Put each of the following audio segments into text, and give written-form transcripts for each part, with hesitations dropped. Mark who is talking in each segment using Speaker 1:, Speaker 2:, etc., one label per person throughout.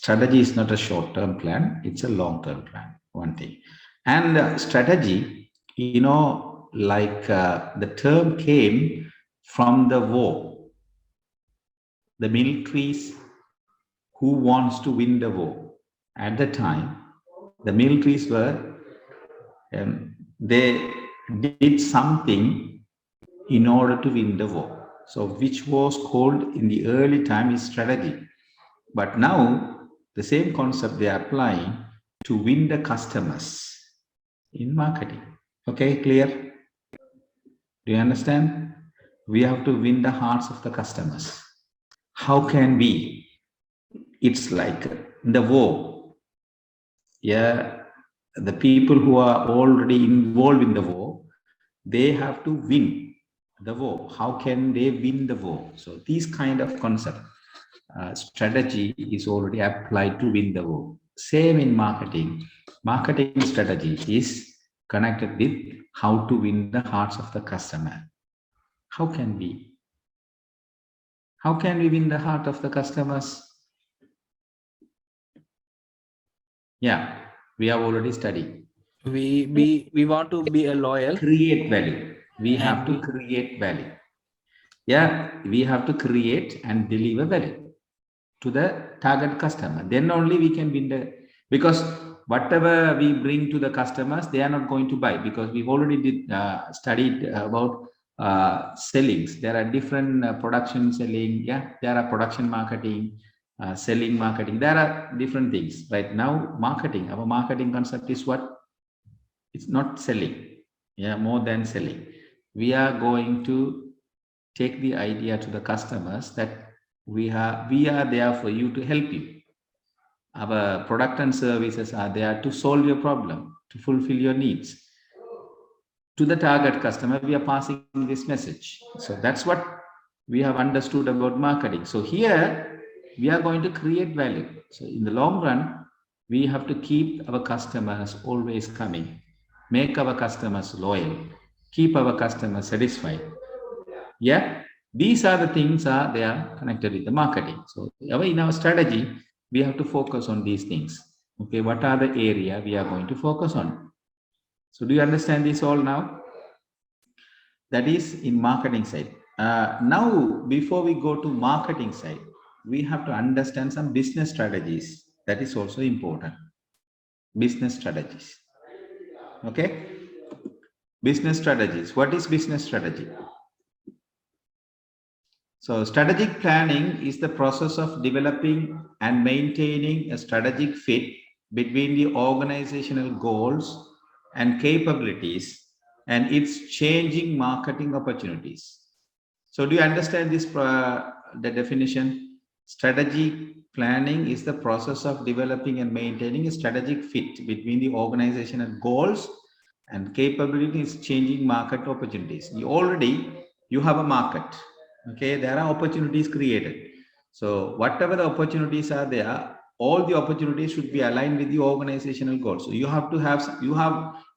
Speaker 1: Strategy is not a short-term plan, it's a long-term plan, one thing. And strategy, like the term came from the war. The militaries who wants to win the war. At the time, the militaries were, they did something in order to win the war. So which was called in the early time is strategy. But now the same concept they are applying to win the customers in marketing. Okay, clear? Do you understand? We have to win the hearts of the customers. How can we? It's like the war. Yeah, the people who are already involved in the war, they have to win the war. How can they win the war? So these kind of concept, strategy is already applied to win the war. Same in marketing. Marketing strategy is connected with how to win the hearts of the customer. How can we? How can we win the heart of the customers? Yeah, we have already studied.
Speaker 2: We want to be a loyal.
Speaker 1: Create value. We have to create value. Yeah, we have to create and deliver value to the target customer. Then only we can win the, because whatever we bring to the customers, they are not going to buy, because we've already studied about sellings. There are different production selling. Yeah, there are production marketing, selling marketing. There are different things. Right now, marketing, our marketing concept is what? It's not selling. Yeah, more than selling. We are going to take the idea to the customers that we are there for you, to help you. Our product and services are there to solve your problem, to fulfill your needs. To the target customer, we are passing this message. So that's what we have understood about marketing. So here we are going to create value. So in the long run, we have to keep our customers always coming, make our customers loyal, keep our customers satisfied. Yeah, these are the things they are connected with the marketing. So in our strategy, we have to focus on these things. Okay, what are the area we are going to focus on? So do you understand this all now? That is in marketing side. Now, before we go to marketing side, we have to understand some business strategies. That is also important. Business strategies. Okay, business strategies. What is business strategy? So strategic planning is the process of developing and maintaining a strategic fit between the organizational goals and capabilities and its changing marketing opportunities. So do you understand this, the definition? Strategic planning is the process of developing and maintaining a strategic fit between the organizational goals and capabilities, changing market opportunities. You have a market. Okay, there are opportunities created. So whatever the opportunities are there, all the opportunities should be aligned with the organizational goals. So you have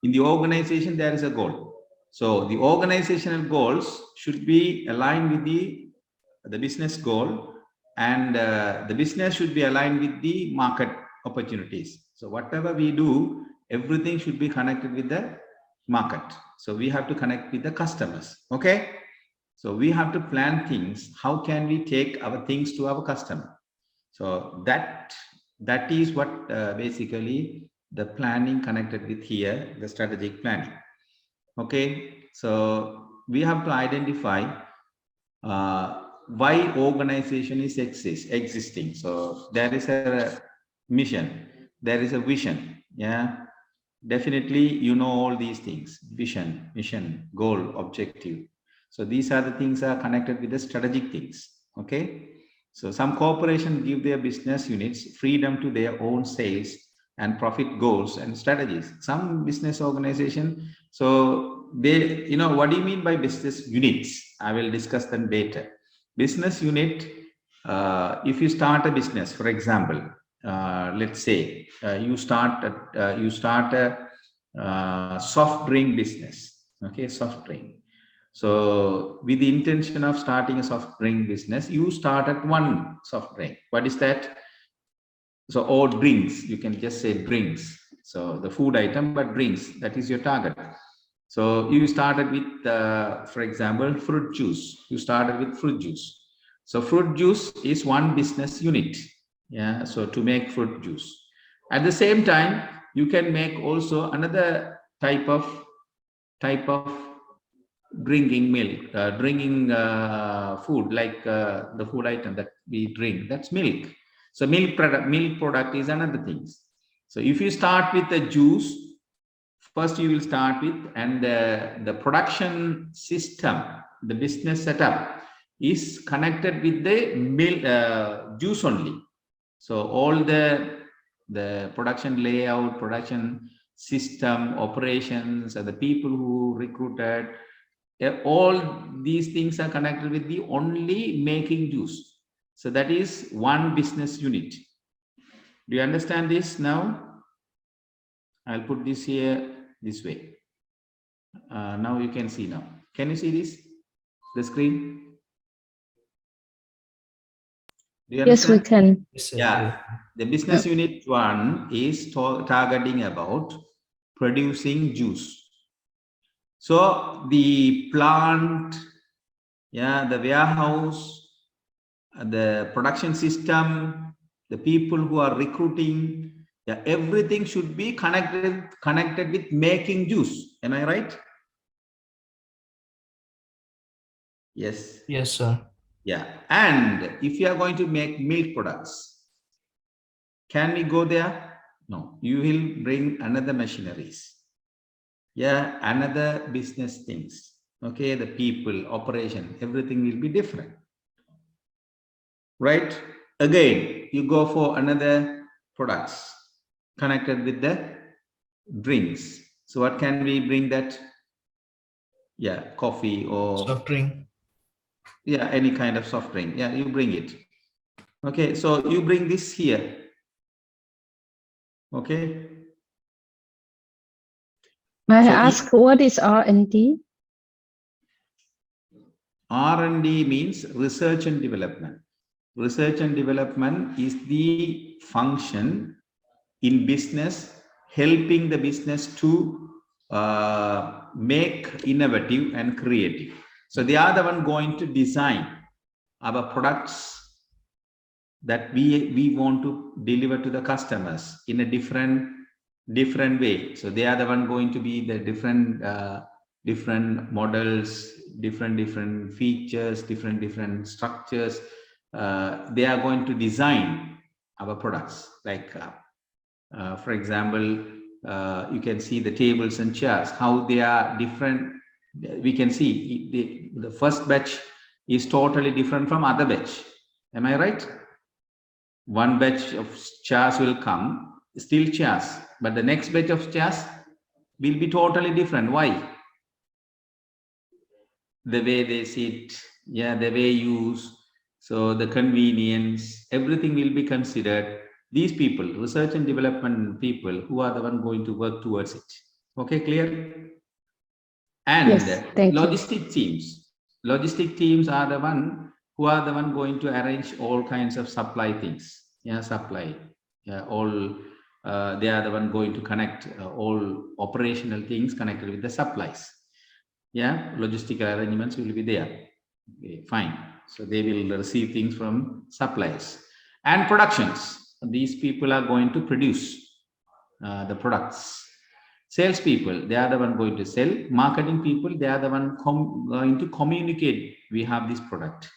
Speaker 1: in the organization, there is a goal. So the organizational goals should be aligned with the business goal, and the business should be aligned with the market opportunities. So whatever we do, everything should be connected with the market. So we have to connect with the customers. Okay. So we have to plan things. How can we take our things to our customer? So that is what basically the planning connected with here, the strategic planning. Okay. So we have to identify why organization is existing. So there is a mission, there is a vision. Yeah. Definitely, all these things: vision, mission, goal, objective. So these are the things are connected with the strategic things. Okay. So some corporations give their business units freedom to their own sales and profit goals and strategies. Some business organization, so they, what do you mean by business units? I will discuss them later. Business unit, if you start a business, for example, let's say you start a soft drink business. Okay, soft drink. So with the intention of starting a soft drink business, you start at one soft drink. What is that? So, or drinks, you can just say drinks. So the food item, but drinks, that is your target. So you started with, for example, fruit juice. You started with fruit juice. So fruit juice is one business unit. Yeah. So to make fruit juice. At the same time, you can make also another type of drinking milk, drinking food, like the food item that we drink. That's milk. So milk product is another thing. So if you start with the juice, first you will start with, and the production system, the business setup is connected with the milk juice only. So all the production layout, production system, operations, and the people who recruited, all these things are connected with the only making juice. So that is one business unit. Do you understand this now? I'll put this here this way. Now you can see now. Can you see this? The screen? Do you
Speaker 3: Yes, we
Speaker 1: understand?
Speaker 3: can.
Speaker 1: Yeah. The business unit 1 is targeting about producing juice. So the plant, yeah, the warehouse, the production system, the people who are recruiting, yeah, everything should be connected with making juice. Am I right? Yes.
Speaker 2: Yes, sir.
Speaker 1: Yeah. And if you are going to make milk products, can we go there? No. You will bring another machineries. Yeah, another business things. Okay, the people, operation, everything will be different. Right? Again, you go for another products connected with the drinks. So what can we bring that? Yeah, coffee or
Speaker 2: Soft drink.
Speaker 1: yeah, any kind of soft drink. Yeah, you bring it. Okay, so you bring this here. Okay.
Speaker 3: May I
Speaker 1: So
Speaker 3: ask what is R&D?
Speaker 1: R&D means research and development. Research and development is the function in business, helping the business to make innovative and creative. So they are the one going to design our products that we want to deliver to the customers in a different way. So they are the one going to be the different models, different features, different structures. They are going to design our products. Like for example, you can see the tables and chairs, how they are different. We can see the first batch is totally different from other batch. Am I right? One batch of chairs will come, still chairs, but the next batch of chairs will be totally different. Why? The way they sit, yeah, the way use, so the convenience, everything will be considered. These people, research and development people, who are the one going to work towards it. Okay, clear? And
Speaker 3: Yes, thank you.
Speaker 1: logistic teams are the one who are the one going to arrange all kinds of supply things. Yeah, supply. Yeah, all they are the one going to connect all operational things connected with the supplies. Yeah, logistical arrangements will be there. Okay, fine. So they will receive things from suppliers and productions. These people are going to produce the products. Salespeople, they are the one going to sell. Marketing people, they are the one going to communicate. We have this product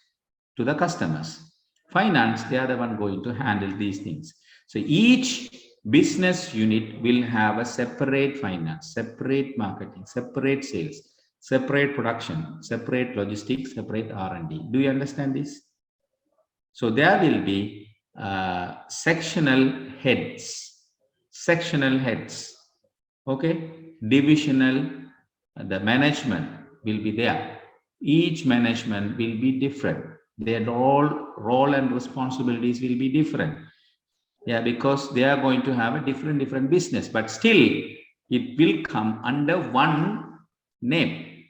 Speaker 1: to the customers. Finance, they are the one going to handle these things. So each business unit will have a separate finance, separate marketing, separate sales, separate production, separate logistics, separate R&D. Do you understand this? So there will be sectional heads, okay, divisional, the management will be there. Each management will be different. Their role and responsibilities will be different. Yeah, because they are going to have a different business, but still it will come under one name.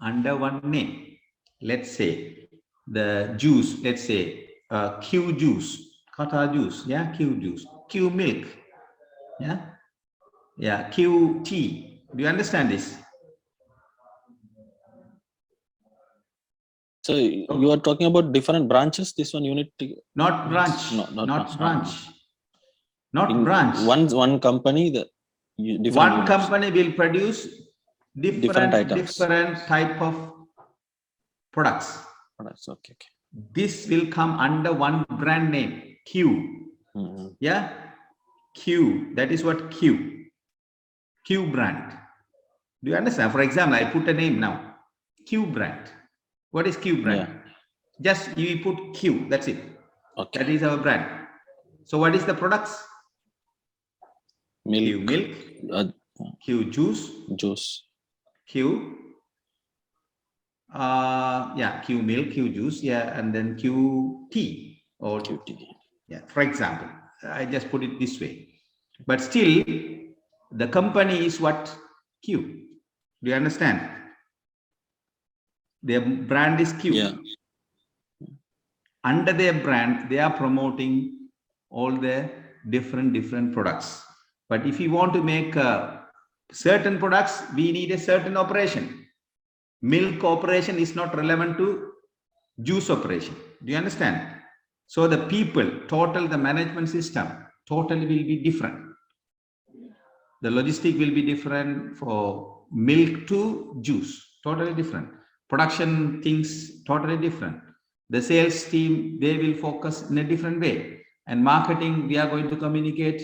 Speaker 1: Under one name. Let's say the juice, let's say Q juice Kata juice, yeah, Q juice, Q milk, yeah, yeah, Q tea. Do you understand this?
Speaker 4: So you are talking about different branches. This one unit.
Speaker 1: Not branch, not branch, not branch.
Speaker 4: One company, the different
Speaker 1: One
Speaker 4: units.
Speaker 1: company will produce
Speaker 4: Different items.
Speaker 1: different type of products.
Speaker 4: Okay.
Speaker 1: This will come under one brand name, Q. Yeah, Q. That is what Q brand. Do you understand? For example, I put a name now, Q brand. What is Q brand?
Speaker 4: Yeah.
Speaker 1: Just you put Q. That's it.
Speaker 4: Okay.
Speaker 1: That is our brand. So what is the products?
Speaker 4: Milk.
Speaker 1: Q milk, Q juice, Q. Yeah, Q milk, Q juice, yeah, and then Q tea or
Speaker 4: Q tea.
Speaker 1: Yeah, for example, I just put it this way. But still, the company is what? Q. Do you understand? Their brand is Q.
Speaker 4: Yeah.
Speaker 1: Under their brand, they are promoting all the different products. But if you want to make certain products, we need a certain operation. Milk operation is not relevant to juice operation. Do you understand? So the people, the management system, totally will be different. The logistic will be different for milk to juice, totally different. Production things, totally different. The sales team, they will focus in a different way. And marketing, we are going to communicate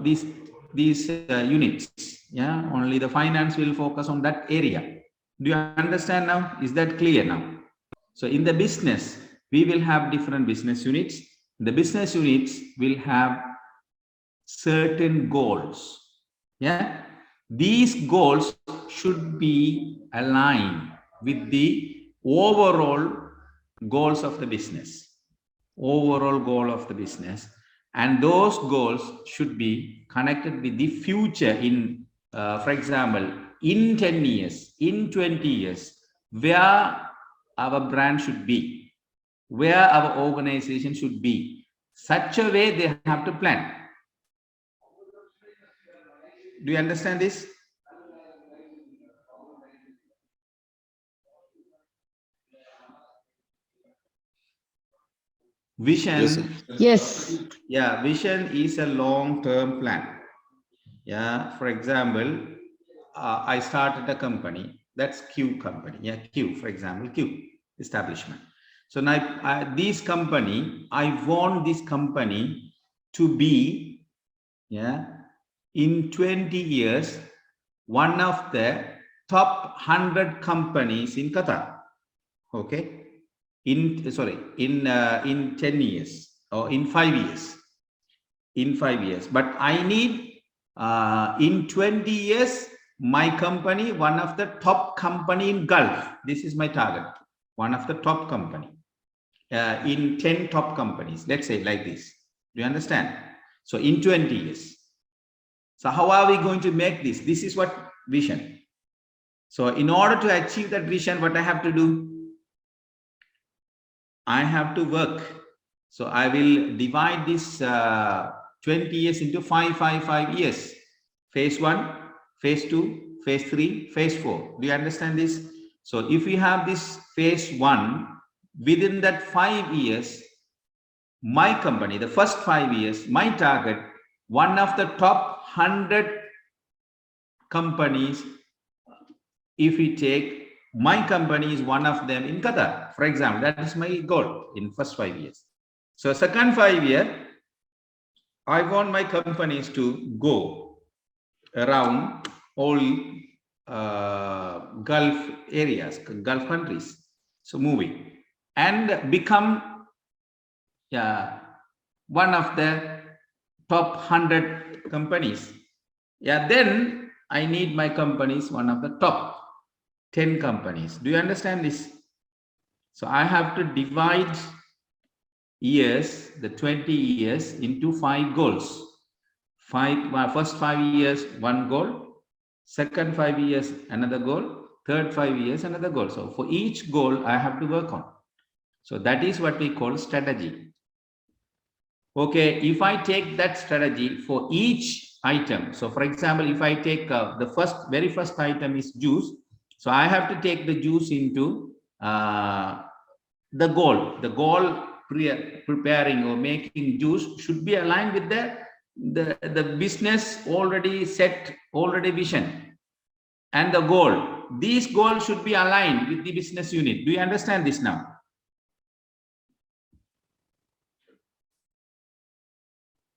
Speaker 1: these units. Yeah, only the finance will focus on that area. Do you understand now? Is that clear now? So in the business, we will have different business units. The business units will have certain goals. Yeah, these goals should be aligned with the overall goals of the business. Overall goal of the business, and those goals should be connected with the future. In, for example, in 10 years, in 20 years, where our brand should be, where our organization should be. Such a way they have to plan. Do you understand this? Vision.
Speaker 3: Yes.
Speaker 1: Yeah, vision is a long-term plan. Yeah, for example, I started a company. That's Q company. Yeah, Q, for example, Q establishment. So now this company, I want this company to be, yeah, in 20 years, one of the top 100 companies in Qatar. Okay. In 10 years or in 5 years. In 5 years. But I need in 20 years, my company, one of the top company in Gulf. This is my target. One of the top company in 10 top companies. Let's say like this. Do you understand? So in 20 years. So how are we going to make this? This is what vision. So in order to achieve that vision, what I have to do? I have to work. So I will divide this 20 years into 5 years. Phase 1, phase 2, phase 3, phase 4. Do you understand this? So if we have this phase 1, within that 5 years, my company, the first 5 years, my target, one of the top 100 companies, if we take, my company is one of them in Qatar, for example. That is my goal in first 5 years. So second 5 year, I want my companies to go around all Gulf areas, Gulf countries. So moving and become one of the top 100 companies. Yeah, then I need my companies one of the top 10 companies. Do you understand this? So I have to divide years, the 20 years, into 5 goals. First 5 years, one goal. Second 5 years, another goal. Third 5 years, another goal. So for each goal, I have to work on. So that is what we call strategy. Okay, if I take that strategy for each item, so for example, if I take the very first item is juice, so I have to take the juice into the goal preparing or making juice should be aligned with the business already vision and the goal. These goals should be aligned with the business unit. Do you understand this now?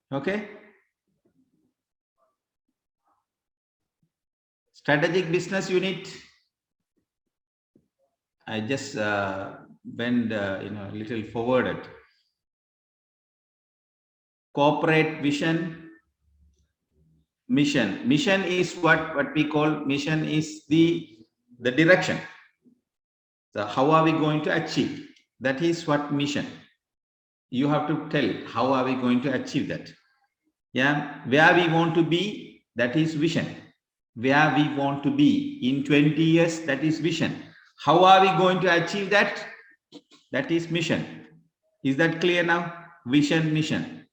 Speaker 1: Okay. Strategic business unit. I just went a little forwarded. Corporate vision, mission. Mission is what we call mission is the direction. So how are we going to achieve? That is what mission. You have to tell how are we going to achieve that. Yeah, where we want to be, that is vision. Where we want to be in 20 years, that is vision. How are we going to achieve that? That is mission. Is that clear now? Vision, mission.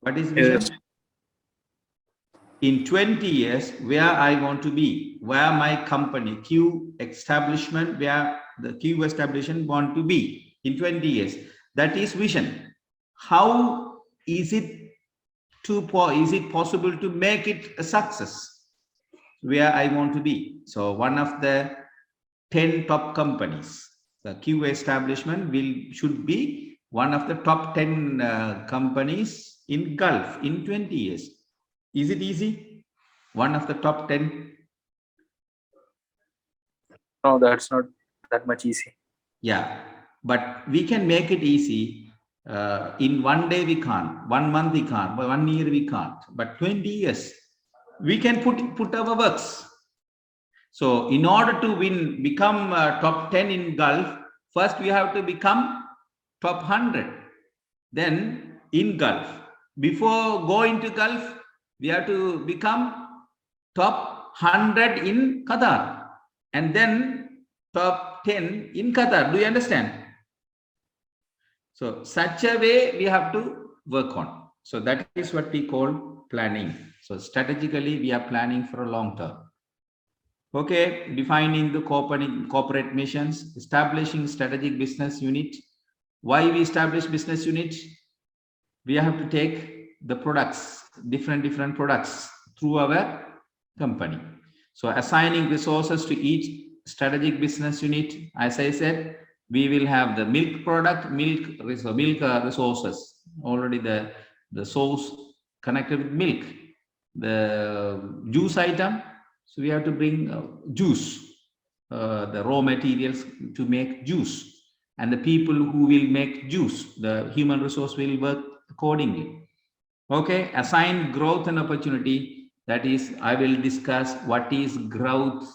Speaker 1: What is vision?
Speaker 2: Yes.
Speaker 1: In 20 years, where I want to be, where my company, Q establishment, where the Q establishment want to be in 20 years. That is vision. How is it possible to make it a success? Where I want to be. So one of the 10 top companies, the Q establishment should be one of the top 10 companies in Gulf in 20 years. Is it easy? One of the top 10?
Speaker 2: No, that's not that much easy.
Speaker 1: Yeah, but we can make it easy. In one day we can't, 1 month we can't, 1 year we can't, but 20 years we can put our works. So in order to become top 10 in Gulf, first we have to become top 100. Then in Gulf, before going to Gulf, we have to become top 100 in Qatar and then top 10 in Qatar. Do you understand? So such a way we have to work on. So that is what we call planning. So strategically we are planning for a long term. Okay, defining the corporate missions, establishing strategic business unit. Why we establish business unit? We have to take the products, different products through our company. So assigning resources to each strategic business unit, as I said, we will have the milk product, milk resources, already the source connected with milk, the juice item. So we have to bring juice, the raw materials to make juice, and the people who will make juice, the human resource will work accordingly. Okay, assign growth and opportunity. That is, I will discuss what is growth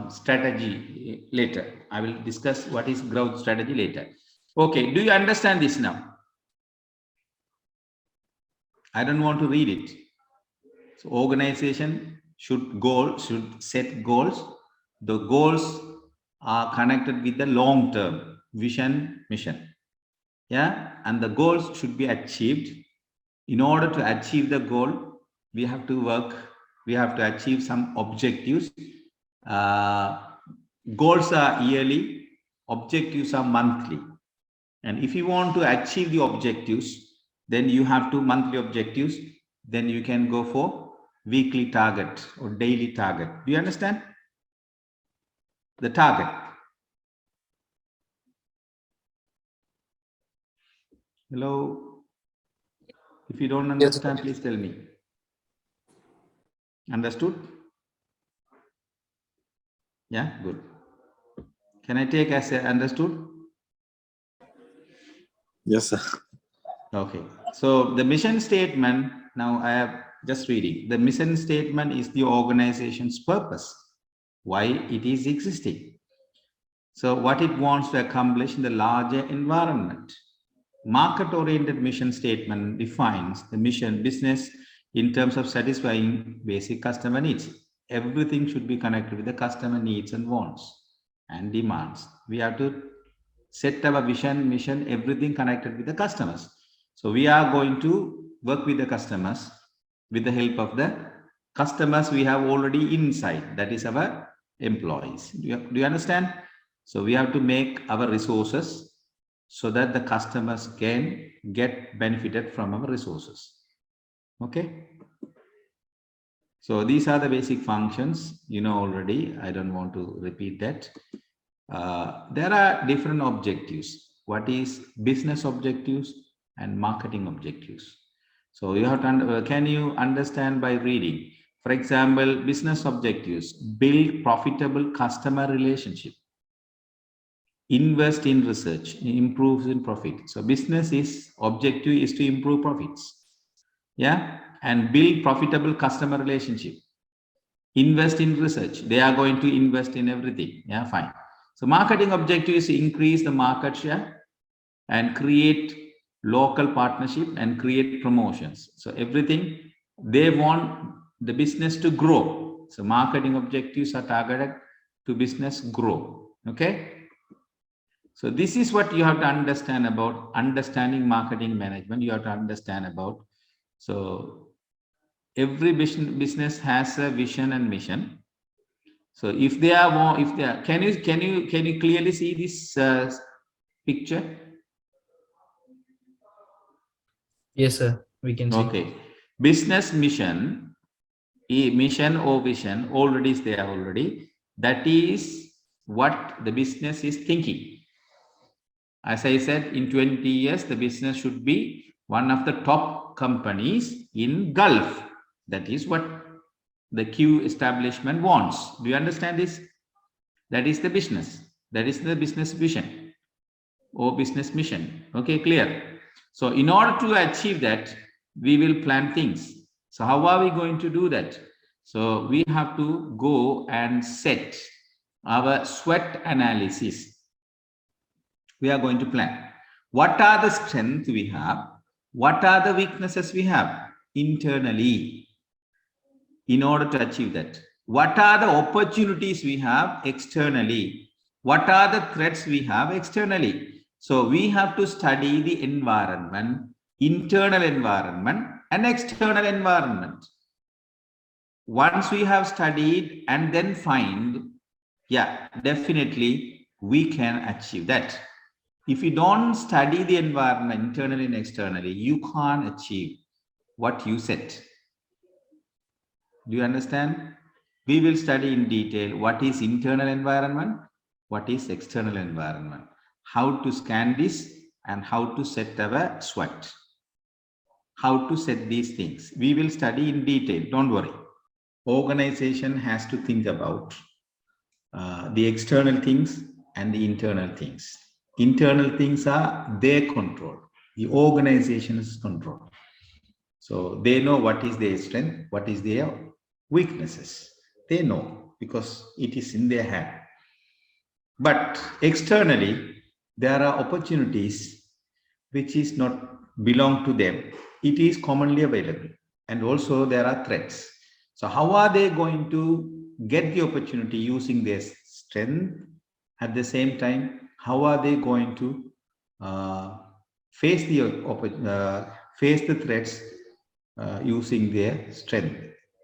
Speaker 1: strategy later. I will discuss what is growth strategy later. Okay, do you understand this now? I don't want to read it. So organization should set goals. The goals are connected with the long-term vision, mission. Yeah, and the goals should be achieved. In order to achieve the goal, we have to work. We have to achieve some objectives. Goals are yearly, objectives are monthly. And if you want to achieve the objectives, then you have to monthly objectives. Then you can go for weekly target or daily target. Do you understand? The target. Hello. If you don't understand, please tell me. Understood? Yeah, good. Can I take as understood?
Speaker 4: Yes, sir.
Speaker 1: Okay. So the mission statement, now I have just reading. The mission statement is the organization's purpose, why it is existing. So what it wants to accomplish in the larger environment. Market-oriented mission statement defines the mission business in terms of satisfying basic customer needs. Everything should be connected with the customer needs and wants and demands. We have to set our vision, mission, everything connected with the customers. So we are going to work with the customers with the help of the customers we have already inside, that is our employees. Do you understand? So we have to make our resources so that the customers can get benefited from our resources. Okay. So these are the basic functions, you know already. I don't want to repeat that. There are different objectives. What is business objectives and marketing objectives? So you have to, can you understand by reading? For example, business objectives: build profitable customer relationship, invest in research, improves in profit. So business is objective is to improve profits. Yeah, and build profitable customer relationship, invest in research. They are going to invest in everything. Yeah, fine. So marketing objective is to increase the market share and create local partnership and create promotions. So everything, they want the business to grow. So marketing objectives are targeted to business grow. Okay. So this is what you have to understand about understanding marketing management. You have to understand about, so every business has a vision and mission. So if they are more, if they are, can you clearly see this picture?
Speaker 2: Yes, sir. We can see.
Speaker 1: Okay. Business mission, mission or vision already is there already. That is what the business is thinking. As I said, in 20 years, the business should be one of the top companies in Gulf. That is what the Q establishment wants. Do you understand this? That is the business. That is the business vision or business mission. Okay, clear. So in order to achieve that, we will plan things. So how are we going to do that? So we have to go and set our SWOT analysis. We are going to plan. What are the strengths we have? What are the weaknesses we have internally in order to achieve that? What are the opportunities we have externally? What are the threats we have externally? So we have to study the environment, internal environment and external environment. Once we have studied and then find, yeah, definitely we can achieve that. If you don't study the environment internally and externally, you can't achieve what you set. Do you understand? We will study in detail what is internal environment, what is external environment, how to scan this and how to set our SWOT, how to set these things. We will study in detail, don't worry. Organization has to think about the external things and the internal things. Internal things are their control. The organization's control. So they know what is their strength, what is their weaknesses. They know because it is in their hand. But externally, there are opportunities which is not belong to them. It is commonly available. And also there are threats. So how are they going to get the opportunity using their strength? At the same time, how are they going to face the threats using their strength?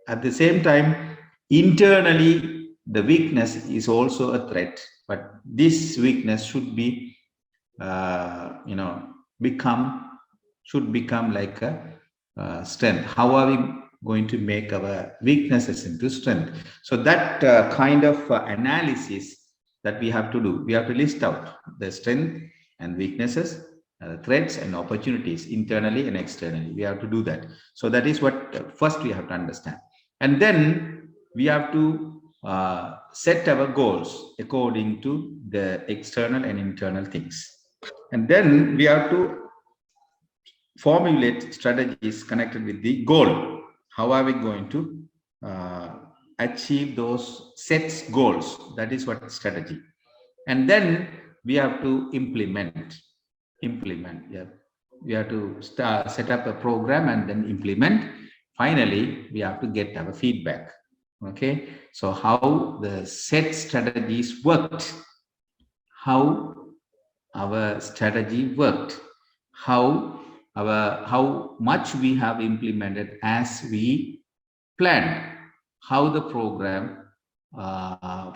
Speaker 1: At the same time, internally, the weakness is also a threat, but this weakness should be, should become like a strength. How are we going to make our weaknesses into strength? So that kind of analysis that we have to do. We have to list out the strength and weaknesses, threats and opportunities internally and externally. We have to do that. So that is what first we have to understand. And then we have to set our goals according to the external and internal things. And then we have to formulate strategies connected with the goal. How are we going to achieve those set goals? That is what strategy. And then we have to implement. Yeah, we have to set up a program and then implement. Finally, we have to get our feedback. Okay, so how the set strategies worked, how our strategy worked, how much we have implemented as we planned, how the program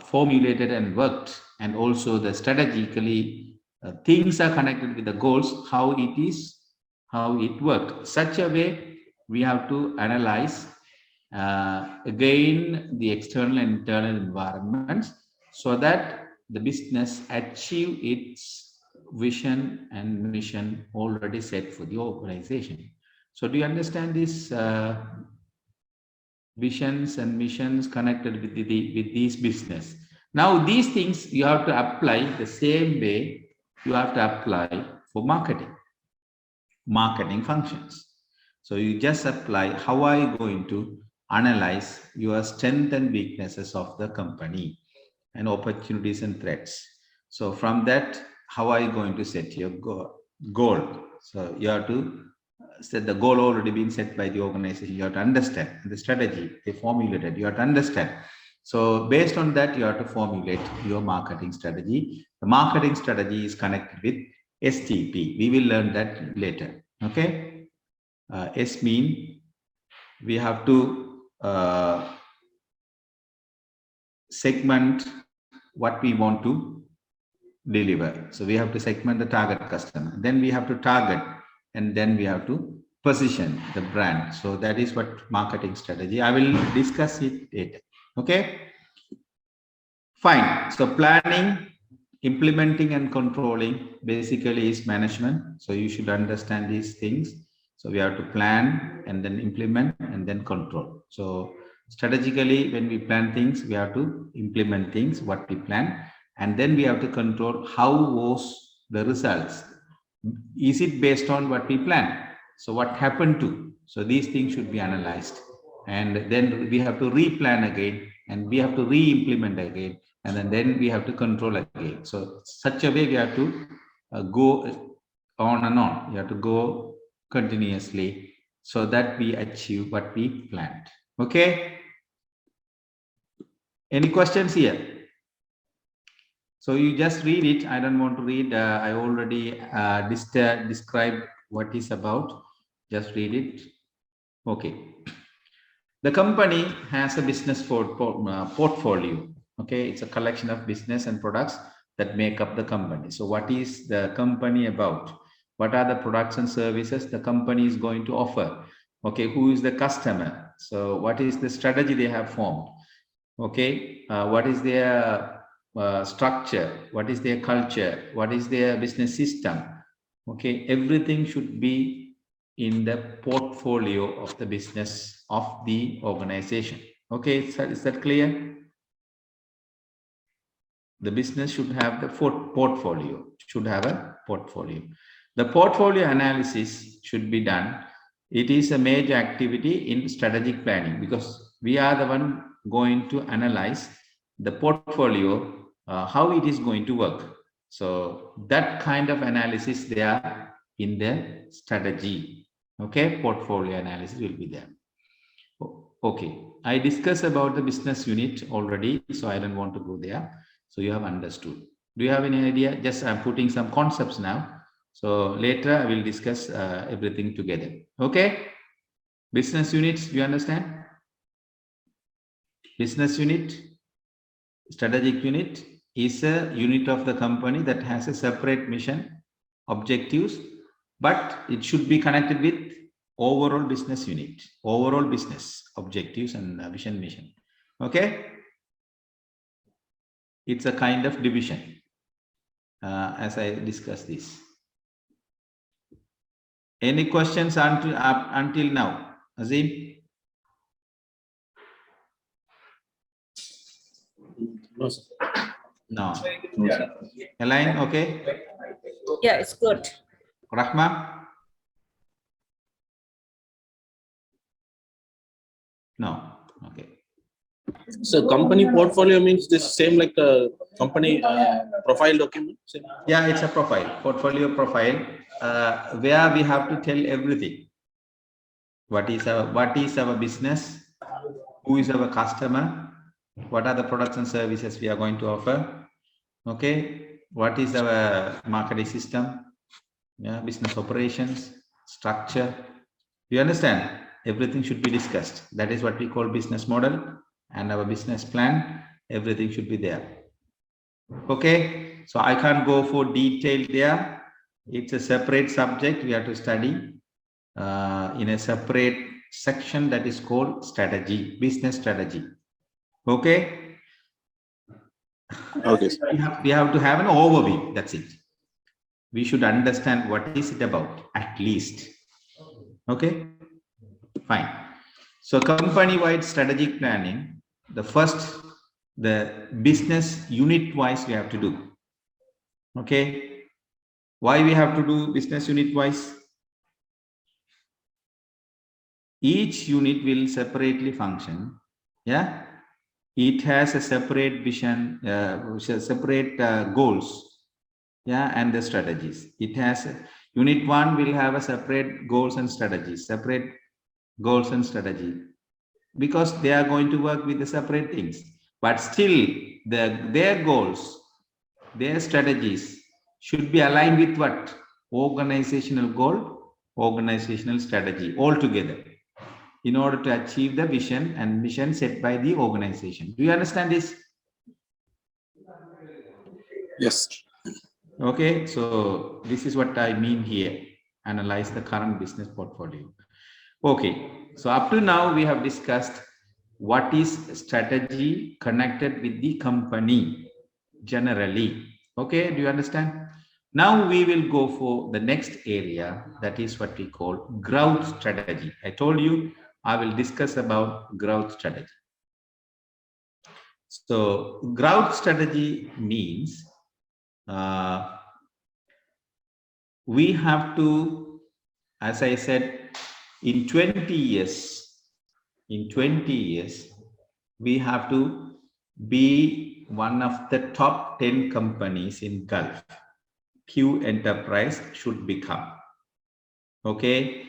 Speaker 1: formulated and worked, and also the strategically things are connected with the goals, how it worked. Such a way we have to analyze again the external and internal environments, so that the business achieve its vision and mission already set for the organization. So do you understand this visions and missions connected with with these business? Now these things you have to apply the same way you have to apply for marketing functions. So you just apply, how are you going to analyze your strengths and weaknesses of the company and opportunities and threats. So from that, how are you going to set your goal? So you have to set the goal already been set by the organization. You have to understand the strategy they formulated. You have to understand. So based on that, you have to formulate your marketing strategy. The marketing strategy is connected with STP. We will learn that later. Okay. S mean we have to segment what we want to deliver. So we have to segment the target customer. Then we have to target, and then we have to position the brand. So that is what marketing strategy. I will discuss it later. Okay. Fine. So planning, implementing, and controlling basically is management. So you should understand these things. So we have to plan and then implement and then control. So strategically, when we plan things, we have to implement things, what we plan, and then we have to control how was the results. Is it based on what we plan? So what happened to? So these things should be analyzed, and then we have to replan again, and we have to re-implement again, and then we have to control again. So such a way we have to go on and on. You have to go continuously so that we achieve what we planned. Okay. Any questions here? So you just read it. I don't want to read. I already described what is about. Just read it. Okay. The company has a business portfolio. Okay. It's a collection of business and products that make up the company. So what is the company about? What are the products and services the company is going to offer? Okay. Who is the customer? So what is the strategy they have formed? Okay. What is their structure? What is their culture? What is their business system? Okay. Everything should be in the portfolio of the business of the organization. Okay. Is that clear? The business should have the portfolio, should have a portfolio. The portfolio analysis should be done. It is a major activity in strategic planning, because we are the one going to analyze the portfolio, how it is going to work. So that kind of analysis there in the strategy. Okay, portfolio analysis will be there. Okay, I discussed about the business unit already, so I don't want to go there. So you have understood. Do you have any idea? Just I'm putting some concepts now. So later I will discuss everything together. Okay. Business units, do you understand? Business unit, strategic unit is a unit of the company that has a separate mission, objectives, but it should be connected with overall business unit, overall business objectives and vision, mission. Okay. It's a kind of division as I discuss this. Any questions until now? Azim?
Speaker 4: No, sir.
Speaker 1: No. Elaine, okay?
Speaker 5: Yeah, it's good.
Speaker 1: Rahma? No. Okay.
Speaker 4: So company portfolio means this same like a company profile document? Same.
Speaker 1: Yeah, it's a profile, portfolio profile, where we have to tell everything. What is our business? Who is our customer? What are the products and services we are going to offer? Okay. what is our marketing system, yeah, business operations, structure. You understand? Everything should be discussed. That is what we call business model and our business plan. Everything should be there. Okay, so I can't go for detail there. It's a separate subject. We have to study in a separate section that is called strategy, business strategy. Okay.
Speaker 4: Okay.
Speaker 1: We have to have an overview. That's it. We should understand what is it about at least. Okay, fine. So company-wide strategic planning, the business unit wise we have to do. Okay, why we have to do business unit wise? Each unit will separately function. Yeah, it has a separate vision, separate goals. Yeah, and the strategies. It has unit 1 will have a separate goals and strategies, separate goals and strategy, because they are going to work with the separate things, but still their goals, their strategies should be aligned with what? Organizational goal, organizational strategy altogether, in order to achieve the vision and mission set by the organization. Do you understand this?
Speaker 4: Yes.
Speaker 1: Okay, so this is what I mean here. Analyze the current business portfolio. Okay, so up to now we have discussed what is strategy connected with the company generally. Okay, do you understand? Now we will go for the next area, that is what we call growth strategy. I told you I will discuss about growth strategy. So growth strategy means we have to, as I said, in 20 years, we have to be one of the top 10 companies in Gulf. Q Enterprise should become. Okay,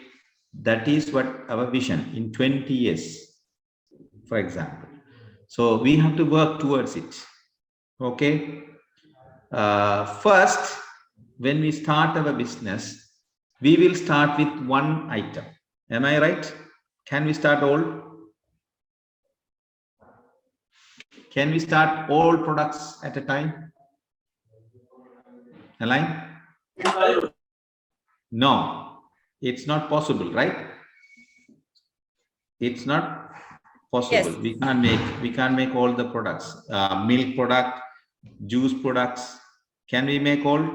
Speaker 1: that is what our vision in 20 years, for example. So we have to work towards it. Okay. First, when we start our business, we will start with one item. Am I right? Can we start all? Can we start all products at a time? Align? No, it's not possible, right? It's not possible.
Speaker 5: Yes.
Speaker 1: We can't make all the products. Milk product, juice products. Can we make all?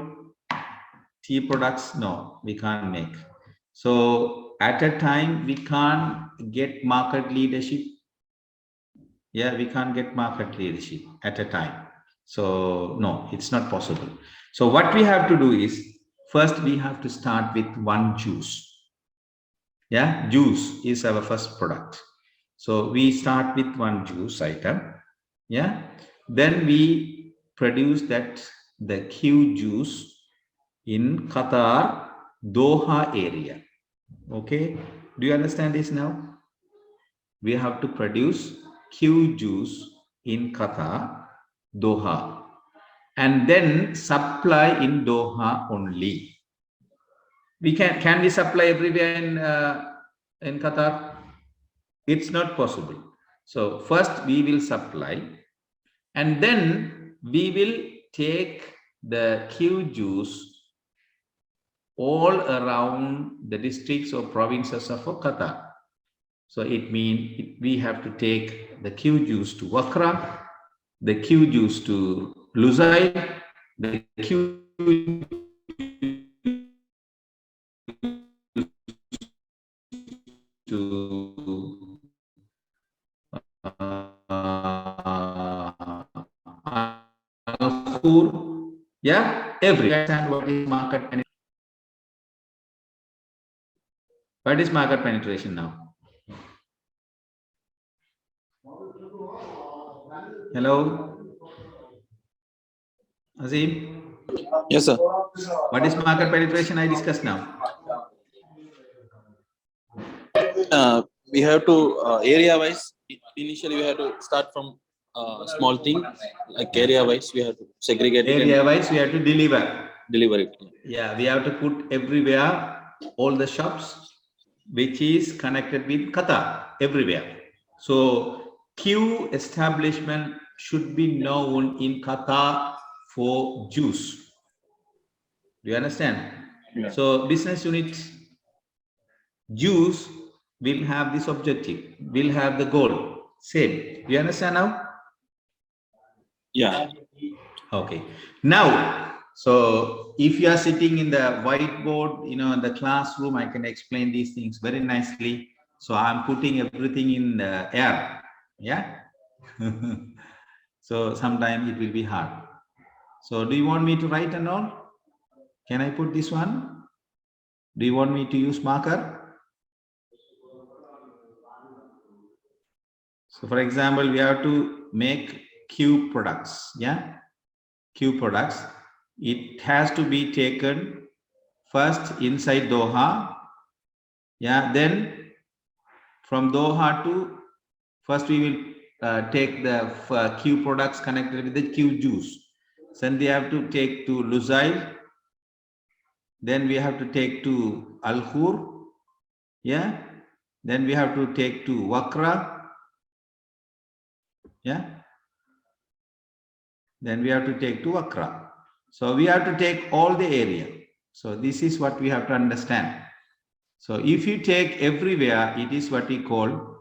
Speaker 1: Tea products? No, we can't make. So at a time, we can't get market leadership. Yeah, we can't get market leadership at a time. So no, it's not possible. So what we have to do is, first we have to start with one juice. Yeah, juice is our first product. So we start with one juice item. Yeah, then we produce the Q juice in Qatar, Doha area. Okay, do you understand this now? We have to produce Q juice in Qatar, Doha, and then supply in Doha only. We can we supply everywhere in Qatar? It's not possible. So first we will supply, and then we will take the Q juice all around the districts or provinces of Qatar. So it means we have to take the Q juice to Wakra, the Q juice to Lusail, the Q to Al-Khur. Yeah, every understand what is market penetration. What is market penetration now? Hello, Azim.
Speaker 4: Yes, sir.
Speaker 1: What is market penetration? I discussed now.
Speaker 4: We have to area wise. Initially, we have to start from small thing, like area wise, we have to segregate it
Speaker 1: Area
Speaker 4: and
Speaker 1: wise, we have to deliver.
Speaker 4: deliver it.
Speaker 1: Yeah, we have to put everywhere all the shops which is connected with Qatar everywhere. So queue establishment should be known in Qatar for Jews. Do you understand?
Speaker 4: Yeah.
Speaker 1: So business unit Jews will have this objective, will have the goal. Same. Do you understand now?
Speaker 4: Yeah.
Speaker 1: Okay. Now, so if you are sitting in the whiteboard, in the classroom, I can explain these things very nicely. So I'm putting everything in the air. Yeah. So sometimes it will be hard. So do you want me to write and all? Can I put this one? Do you want me to use marker? So for example, we have to make Q products. Yeah. Q products. It has to be taken first inside Doha. Yeah. Then from Doha to first we will take the Q products connected with the Q juice. Then they have to take to Lusail. Then we have to take to Al Khur. Yeah. Then we have to take to Wakra. Yeah. Then we have to take to Accra. So we have to take all the area. So this is what we have to understand. So if you take everywhere, it is what we call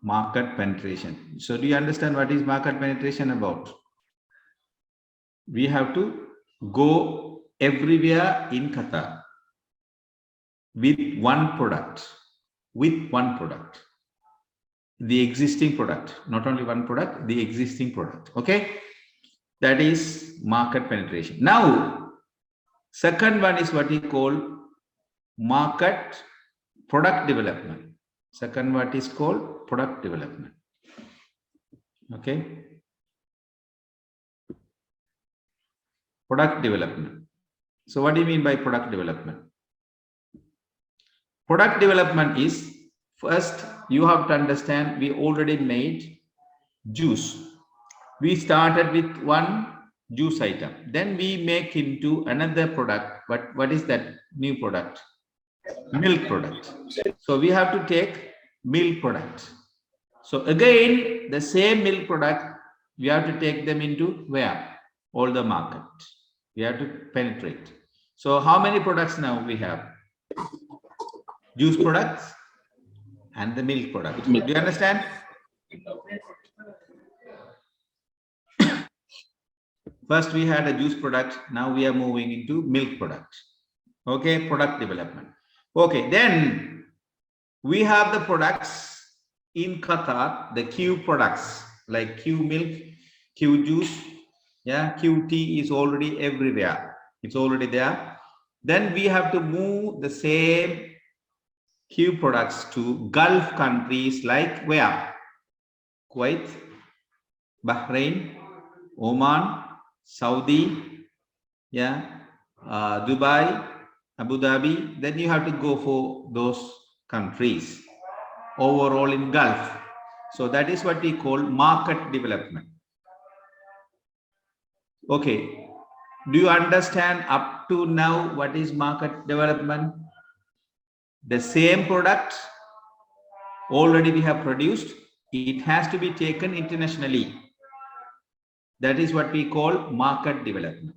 Speaker 1: market penetration. So do you understand what is market penetration about? We have to go everywhere in Qatar with one product, the existing product, not only one product, the existing product. Okay, that is market penetration. Now second one is what we call market product development. Second what is called product development. Okay, product development. So what do you mean by product development? Product development is, first you have to understand, we already made juice. We started with one juice item, then we make into another product. But what is that new product? Milk product. So we have to take milk product. So again, the same milk product, we have to take them into where? All the market. We have to penetrate. So how many products now we have? Juice products and the milk product. Do you understand? First we had a juice product, now we are moving into milk product. Okay, product development. Okay, then we have the products in Qatar, the Q products like Q milk, Q juice, yeah, Q tea is already everywhere. It's already there. Then we have to move the same Q products to Gulf countries like where? Kuwait, Bahrain, Oman, Saudi, yeah, Dubai, Abu Dhabi. Then you have to go for those countries overall in Gulf. So that is what we call market development. Okay, do you understand up to now what is market development? The same product already we have produced, it has to be taken internationally. That is what we call market development.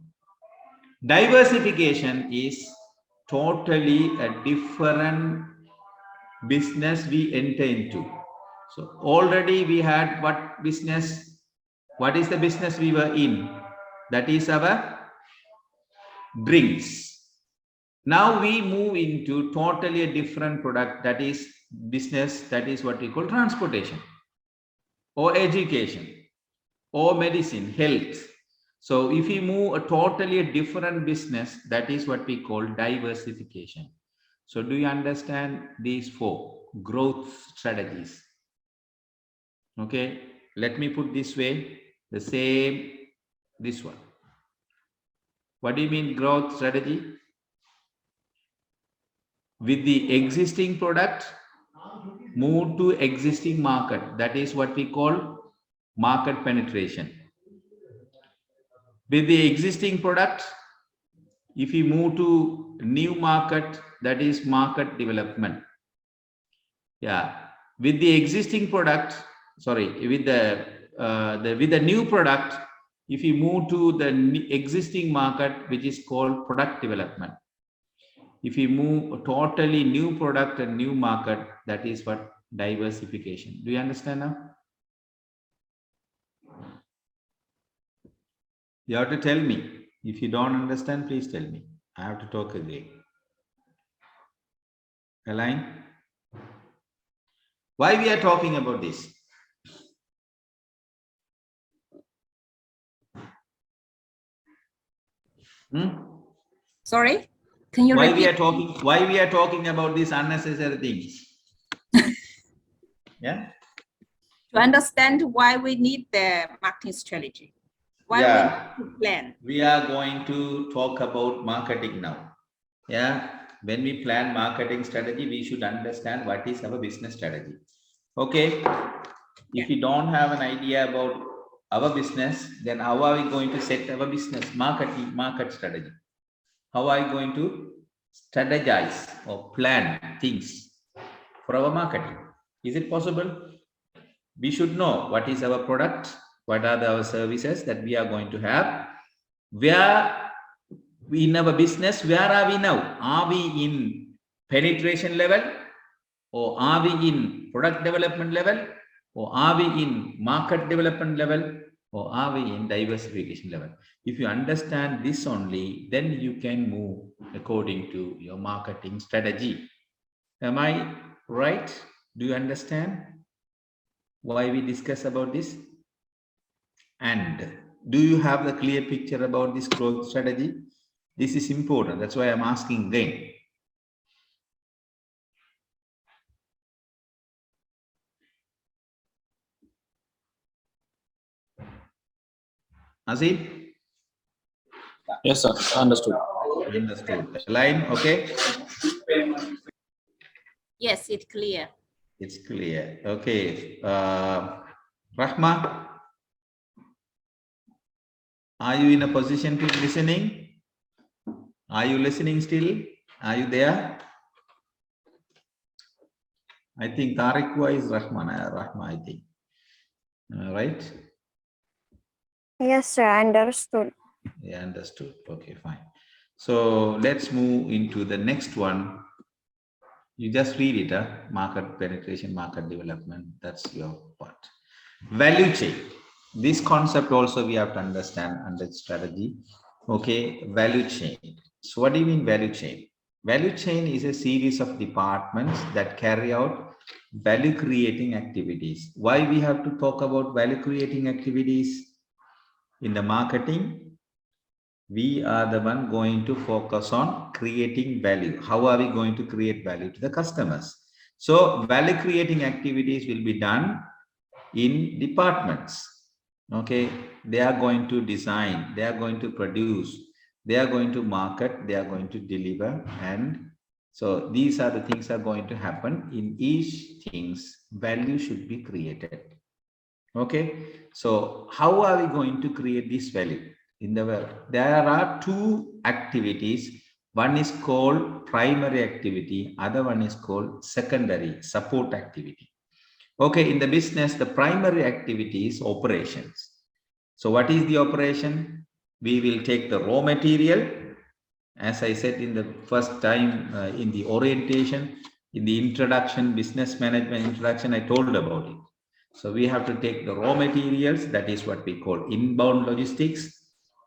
Speaker 1: Diversification is totally a different business we enter into. So already we had what business? What is the business we were in? That is our drinks. Now we move into totally a different product, that is business, that is what we call transportation or education or medicine, health. So if we move a totally a different business, that is what we call diversification. So do you understand these four growth strategies? Okay, let me put this way, the same, this one. What do you mean growth strategy? With the existing product, move to existing market. That is what we call market penetration. With the existing product, if you move to new market, that is market development. Yeah, with the existing product, sorry, with the new product, if you move to the existing market, which is called product development. If you move a totally new product and new market, that is what diversification. Do you understand now? You have to tell me. If you don't understand, please tell me. I have to talk again. Align? Why we are talking about this?
Speaker 5: Sorry, can you
Speaker 1: Why
Speaker 5: repeat?
Speaker 1: Why we are talking about these unnecessary things? Yeah.
Speaker 5: To understand why we need the marketing strategy. Why we need to plan.
Speaker 1: We are going to talk about marketing now. Yeah. When we plan marketing strategy, we should understand what is our business strategy. Okay. If you don't have an idea about our business, then how are we going to set our business market strategy? How are you going to strategize or plan things for our marketing? Is it possible? We should know what is our product, what are our services that we are going to have. Where in our business, where are we now? Are we in penetration level, or are we in product development level, or are we in market development level, or are we in diversification level? If you understand this only, then you can move according to your marketing strategy. Am I right? Do you understand why we discuss about this? And do you have the clear picture about this growth strategy? This is important. That's why I'm asking again. Azim?
Speaker 4: Yes, sir. Understood.
Speaker 1: Understood. Line, okay?
Speaker 5: Yes, it's clear.
Speaker 1: It's clear. Okay. Rahma, are you in a position to listening? Are you listening still? Are you there? I think Tariqwa is Rahma, I think. Right?
Speaker 6: Yes, sir. Understood.
Speaker 1: Yeah, understood. Okay, fine. So let's move into the next one. You just read it, market penetration, market development. That's your part. Value chain. This concept also we have to understand under strategy. Okay, value chain. So what do you mean value chain? Value chain is a series of departments that carry out value creating activities. Why we have to talk about value creating activities? In the marketing, we are the one going to focus on creating value. How are we going to create value to the customers? So value creating activities will be done in departments. Okay, they are going to design, they are going to produce, they are going to market, they are going to deliver, and so these are the things that are going to happen. In each things, value should be created. Okay, so how are we going to create this value in the world? There are two activities. One is called primary activity, other one is called secondary support activity. Okay, in the business, the primary activity is operations. So what is the operation? We will take the raw material. As I said in the first time in the orientation, in the introduction, business management introduction, I told about it. So we have to take the raw materials, that is what we call inbound logistics.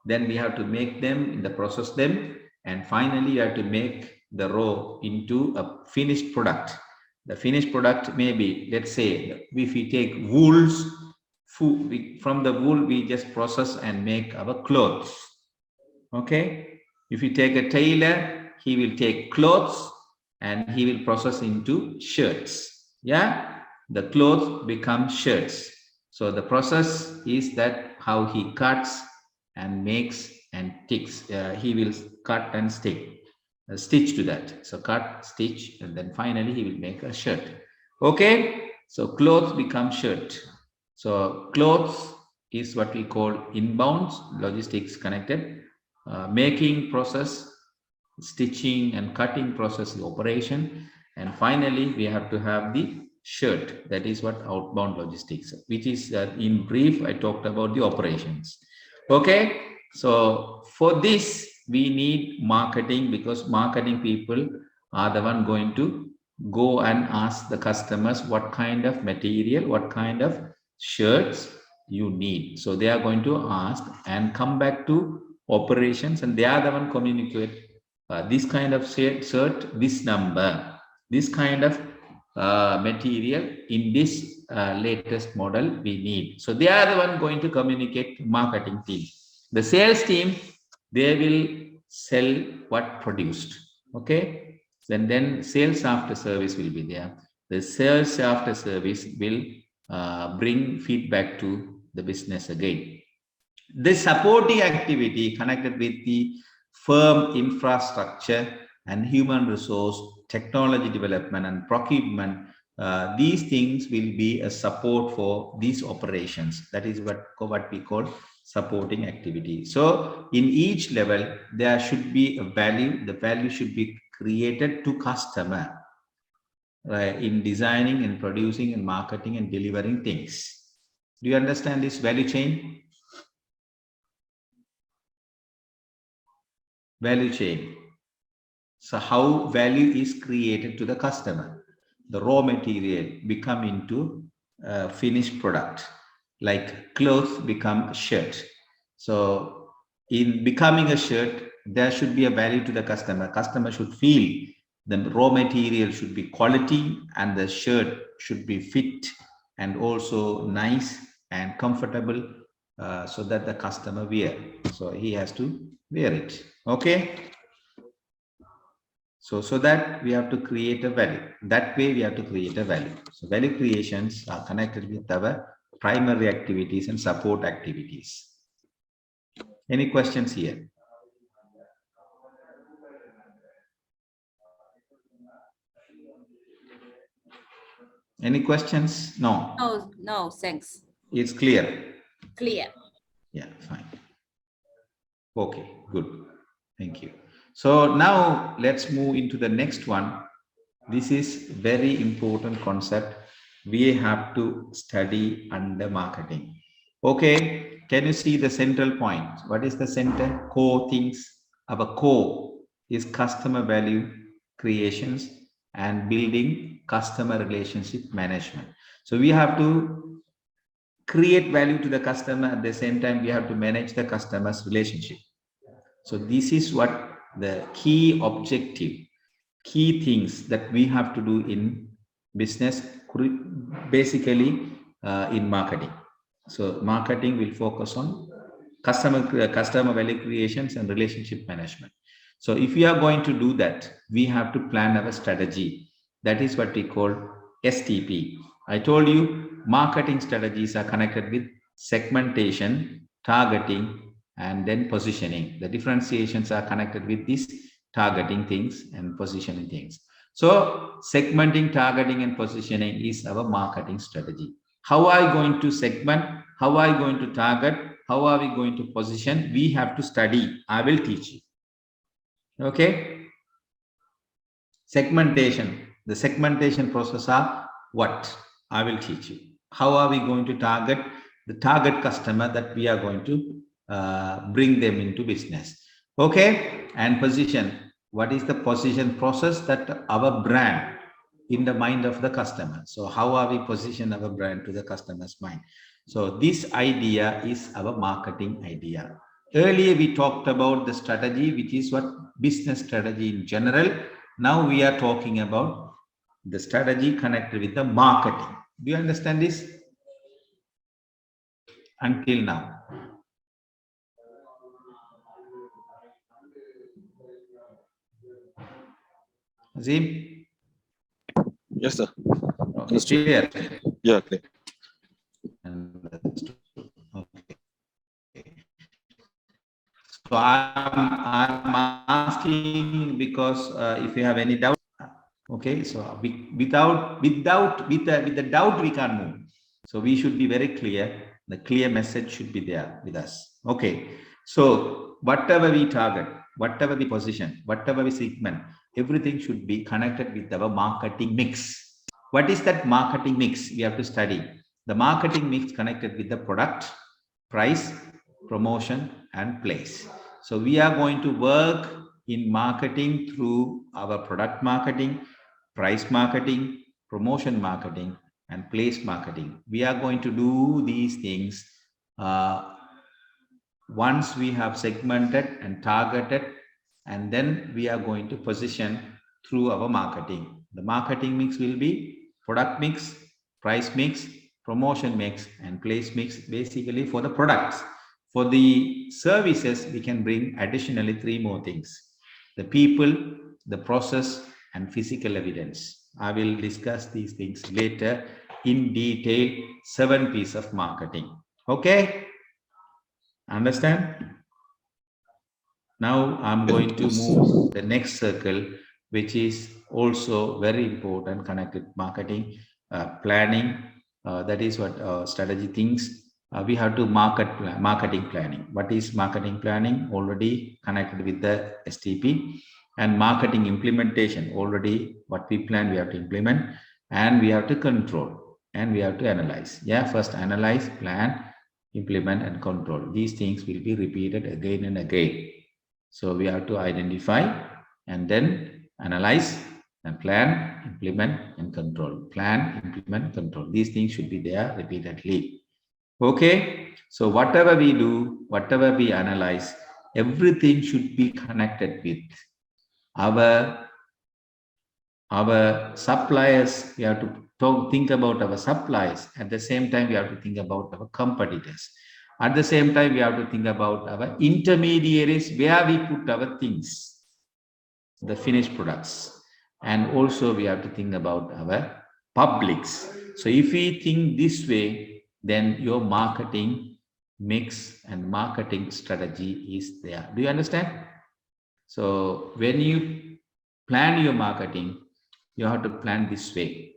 Speaker 1: Then we have to make them, process them, and finally you have to make the raw into a finished product. The finished product may be, let's say, if we take wools, from the wool we just process and make our clothes. Okay, if you take a tailor, he will take clothes and he will process into shirts. Yeah, the clothes become shirts. So the process is that how he cuts and makes and ticks. He will cut and stitch to that. So cut, stitch, and then finally he will make a shirt. Okay, so clothes become shirt. So clothes is what we call inbounds, logistics connected, making process, stitching and cutting process is operation. And finally, we have to have the shirt. That is what outbound logistics, which is in brief, I talked about the operations. Okay. So for this, we need marketing, because marketing people are the one going to go and ask the customers what kind of material, what kind of shirts you need. So they are going to ask and come back to operations, and they are the one communicate this kind of shirt, this number, this kind of material in this latest model we need. So they are the one going to communicate to marketing team. The sales team, they will sell what produced. Okay. Then sales after service will be there. The sales after service will bring feedback to the business again. The supporting activity connected with the firm infrastructure and human resource, technology development and procurement, these things will be a support for these operations. That is what we call supporting activity. So in each level, there should be a value. The value should be created to customer, right, in designing and producing and marketing and delivering things. Do you understand this value chain? Value chain. So how value is created to the customer? The raw material become into a finished product, like clothes become a shirt. So in becoming a shirt, there should be a value to the customer. Customer should feel the raw material should be quality, and the shirt should be fit and also nice and comfortable, so that the customer wear. So he has to wear it. Okay. So that we have to create a value. That way we have to create a value. So value creations are connected with our primary activities and support activities. Any questions here? Any questions? No.
Speaker 5: No, thanks.
Speaker 1: It's clear.
Speaker 5: Clear.
Speaker 1: Yeah, fine. Okay, good. Thank you. So now let's move into the next one. This is very important concept. We have to study under marketing. Okay, can you see the central point? What is the center? Core things. Our core is customer value creations and building customer relationship management. So we have to create value to the customer. At the same time, we have to manage the customer's relationship. So this is what the key objective, key things that we have to do in business, basically in marketing. So marketing will focus on customer value creations and relationship management. So if we are going to do that, we have to plan our strategy. That is what we call STP. I told you marketing strategies are connected with segmentation, targeting, and then positioning. The differentiations are connected with these targeting things and positioning things. So segmenting, targeting, and positioning is our marketing strategy. How are we going to segment? How are we going to target? How are we going to position? We have to study. I will teach you. Okay. Segmentation. The segmentation process are what? I will teach you. How are we going to target the target customer that we are going to bring them into business? Okay. And position. What is the position process that our brand in the mind of the customer? So how are we position our brand to the customer's mind? So this idea is our marketing idea. Earlier we talked about the strategy, which is what business strategy in general. Now we are talking about the strategy connected with the marketing. Do you understand this? Until now. Azim?
Speaker 4: Yes, sir.
Speaker 1: Okay, clear.
Speaker 4: Yeah, clear.
Speaker 1: Okay. So I'm asking because if you have any doubt, okay. So with the doubt we can't move. So we should be very clear. The clear message should be there with us. Okay. So whatever we target, whatever we position, whatever we segment, everything should be connected with our marketing mix. What is that marketing mix? We have to study. The marketing mix connected with the product, price, promotion, and place. So we are going to work in marketing through our product marketing, price marketing, promotion marketing, and place marketing. We are going to do these things once we have segmented and targeted, and then we are going to position through our marketing. The marketing mix will be product mix, price mix, promotion mix, and place mix, basically for the products. For the services, we can bring additionally 3 more things: the people, the process, and physical evidence. I will discuss these things later in detail. 7 pieces of marketing. Okay? Understand? Now I'm going to move the next circle, which is also very important, connected marketing, planning. That is what strategy things. We have to marketing planning. What is marketing planning? Already connected with the STP. And marketing implementation, already what we plan, we have to implement, and we have to control, and we have to analyze. Yeah, first analyze, plan, implement, and control. These things will be repeated again and again. So we have to identify and then analyze and plan, implement, and control. Plan, implement, control. These things should be there repeatedly. Okay. So whatever we do, whatever we analyze, everything should be connected with our suppliers. We have to think about our suppliers. At the same time, we have to think about our competitors. At the same time, we have to think about our intermediaries, where we put our things, the finished products. And also we have to think about our publics. So if we think this way, then your marketing mix and marketing strategy is there. Do you understand? So when you plan your marketing, you have to plan this way.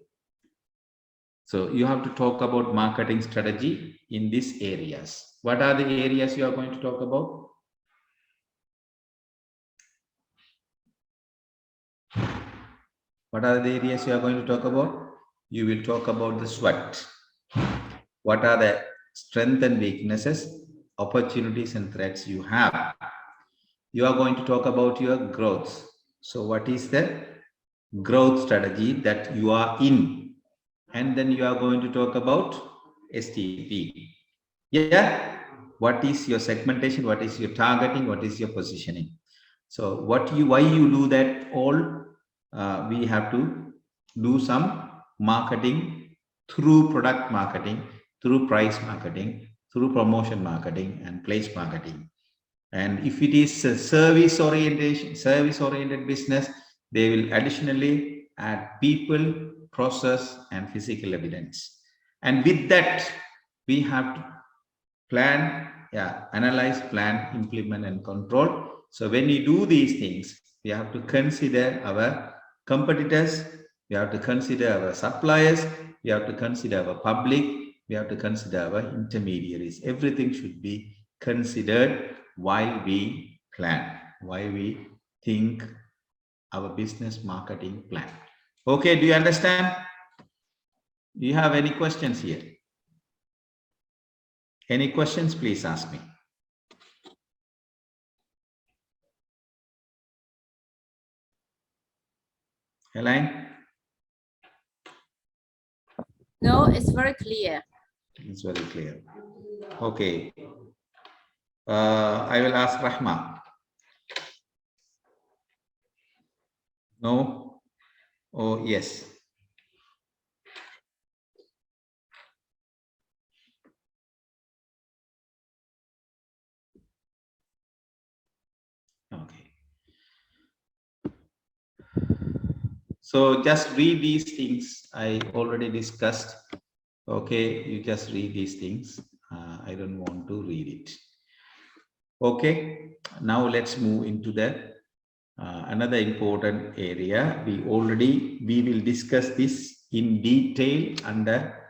Speaker 1: So you have to talk about marketing strategy in these areas. What are the areas you are going to talk about? What are the areas you are going to talk about? You will talk about the SWOT. What are the strengths and weaknesses, opportunities and threats you have? You are going to talk about your growth. So what is the growth strategy that you are in? And then you are going to talk about STP. Yeah. What is your segmentation? What is your targeting? What is your positioning? So why you do that all? We have to do some marketing through product marketing, through price marketing, through promotion marketing, and place marketing. And if it is a service oriented business, they will additionally add people, process, and physical evidence. And with that, we have to plan, analyze, plan, implement, and control. So when we do these things, we have to consider our competitors, we have to consider our suppliers, we have to consider our public, we have to consider our intermediaries. Everything should be considered while we plan, while we think our business marketing plan. Okay, do you understand? Do you have any questions here? Any questions, please ask me. Elaine?
Speaker 5: No, it's very clear.
Speaker 1: It's very clear. Okay. I will ask Rahma. No? Oh, yes. Okay. So just read these things. I already discussed. Okay, you just read these things. I don't want to read it. Okay, now let's move into the another important area. We will discuss this in detail under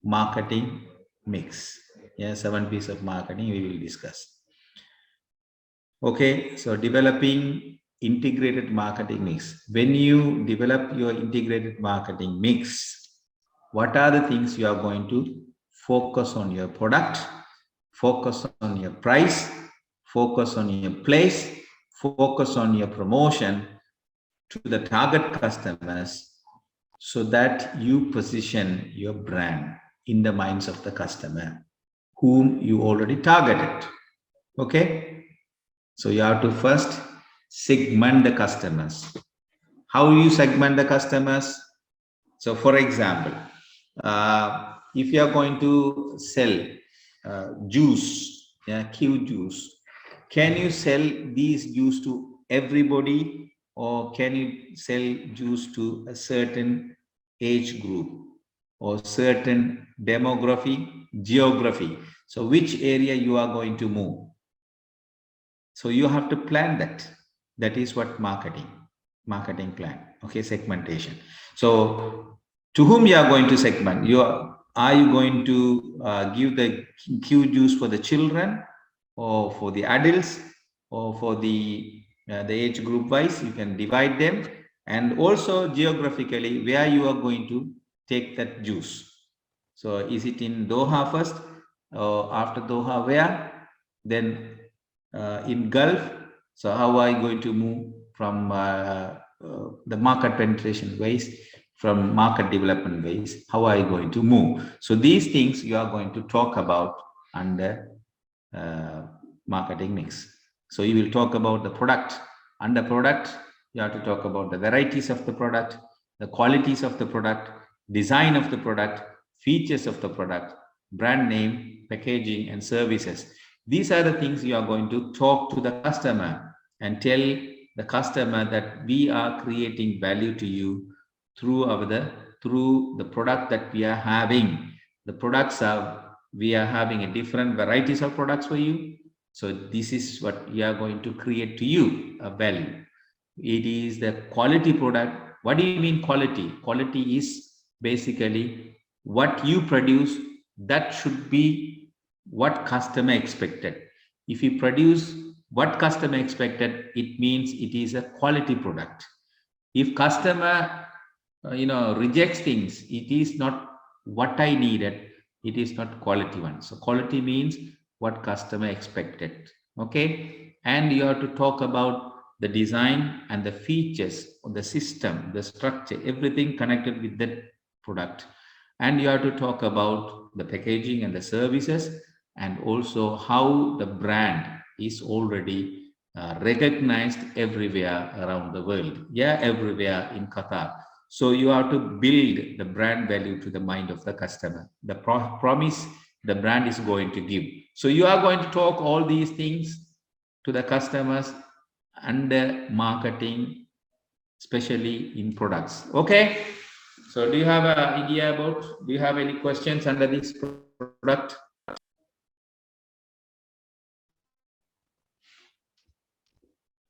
Speaker 1: marketing mix. Yeah, 7 P's of marketing we will discuss. Okay, so developing integrated marketing mix. When you develop your integrated marketing mix, what are the things you are going to focus on? Your product, focus on your price, focus on your place, focus on your promotion to the target customers, so that you position your brand in the minds of the customer whom you already targeted. Okay, so you have to first segment the customers. How you segment the customers? So for example, if you are going to sell juice, yeah, Q juice, can you sell these juice to everybody, or can you sell juice to a certain age group or certain demography, geography? So which area you are going to move? So you have to plan that. That is what marketing plan. Okay, segmentation. So to whom you are going to segment? Are you going to give the Q juice for the children, or for the adults, or for the age group wise? You can divide them, and also geographically where you are going to take that juice. So is it in Doha first, or after Doha where? Then in Gulf. So how are you going to move from the market penetration ways, from market development ways? How are you going to move? So these things you are going to talk about under marketing mix. So you will talk about the product. Under product, you have to talk about the varieties of the product, the qualities of the product, design of the product, features of the product, brand name, packaging, and services. These are the things you are going to talk to the customer and tell the customer that we are creating value to you through the product that we are having. The products we are having a different varieties of products for you. So this is what we are going to create to you, a value. It is the quality product. What do you mean quality? Quality is basically what you produce that should be what customer expected. If you produce what customer expected, it means it is a quality product. If customer rejects things, it is not what I needed, it is not quality one. So quality means what customer expected. Okay, and you have to talk about the design and the features of the system, the structure, everything connected with that product. And you have to talk about the packaging and the services, and also how the brand is already recognized everywhere around the world. Yeah, everywhere in Qatar. So you have to build the brand value to the mind of the customer, the promise the brand is going to give. So you are going to talk all these things to the customers under marketing, especially in products. Okay. So do you have an idea about, do you have any questions under this product?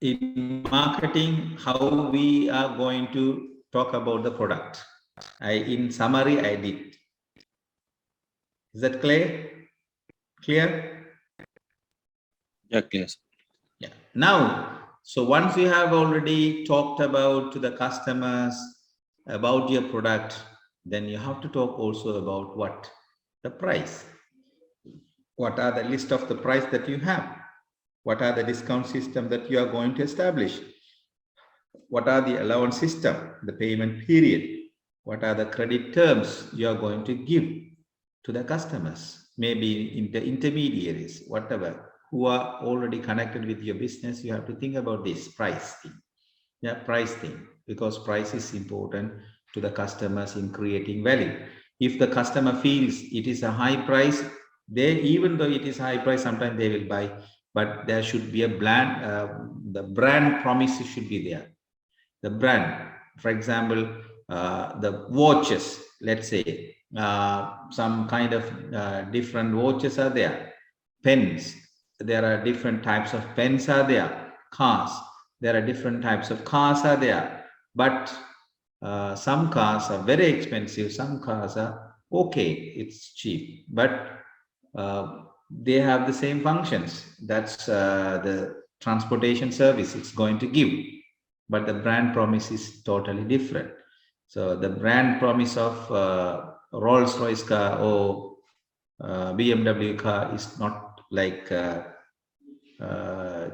Speaker 1: In marketing, how we are going to talk about the product? In summary, I did. Is that clear? Clear?
Speaker 4: Yeah, clear.
Speaker 1: Yeah. Now, so once you have already talked about to the customers about your product, then you have to talk also about what? The price. What are the list of the price that you have? What are the discount system that you are going to establish? What are the allowance system, the payment period? What are the credit terms you are going to give to the customers? Maybe in the intermediaries, whatever, who are already connected with your business. You have to think about this price thing. Yeah, price thing, because price is important to the customers in creating value. If the customer feels it is a high price, even though it is high price, sometimes they will buy, but there should be a the brand promise should be there. The brand, for example, the watches, let's say, some kind of different watches are there. Pens, there are different types of pens are there. Cars, there are different types of cars are there. But some cars are very expensive, some cars are okay, it's cheap, but they have the same functions. That's the transportation service it's going to give, but the brand promise is totally different. So the brand promise of Rolls-Royce car or BMW car is not like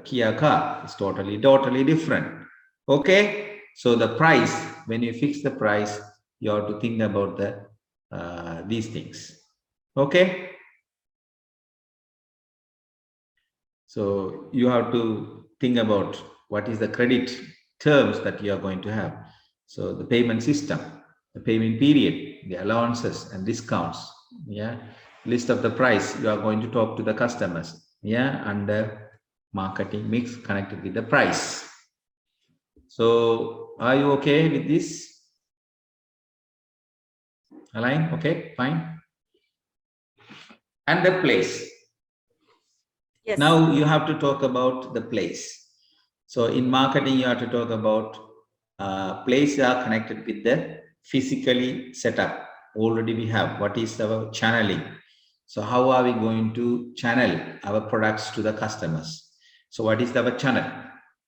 Speaker 1: Kia car. It's totally different. Okay, so the price, when you fix the price, you have to think about the these things. Okay, so you have to think about what is the credit terms that you are going to have. So the payment system, the payment period, the allowances and discounts. Yeah, list of the price you are going to talk to the customers. Yeah, under marketing mix connected with the price. So are you okay with this? Align? Okay, fine. And the place.
Speaker 5: Yes.
Speaker 1: Now you have to talk about the place. So in marketing, you have to talk about place are connected with the physically setup. Already we have what is our channeling. So how are we going to channel our products to the customers? So what is our channel?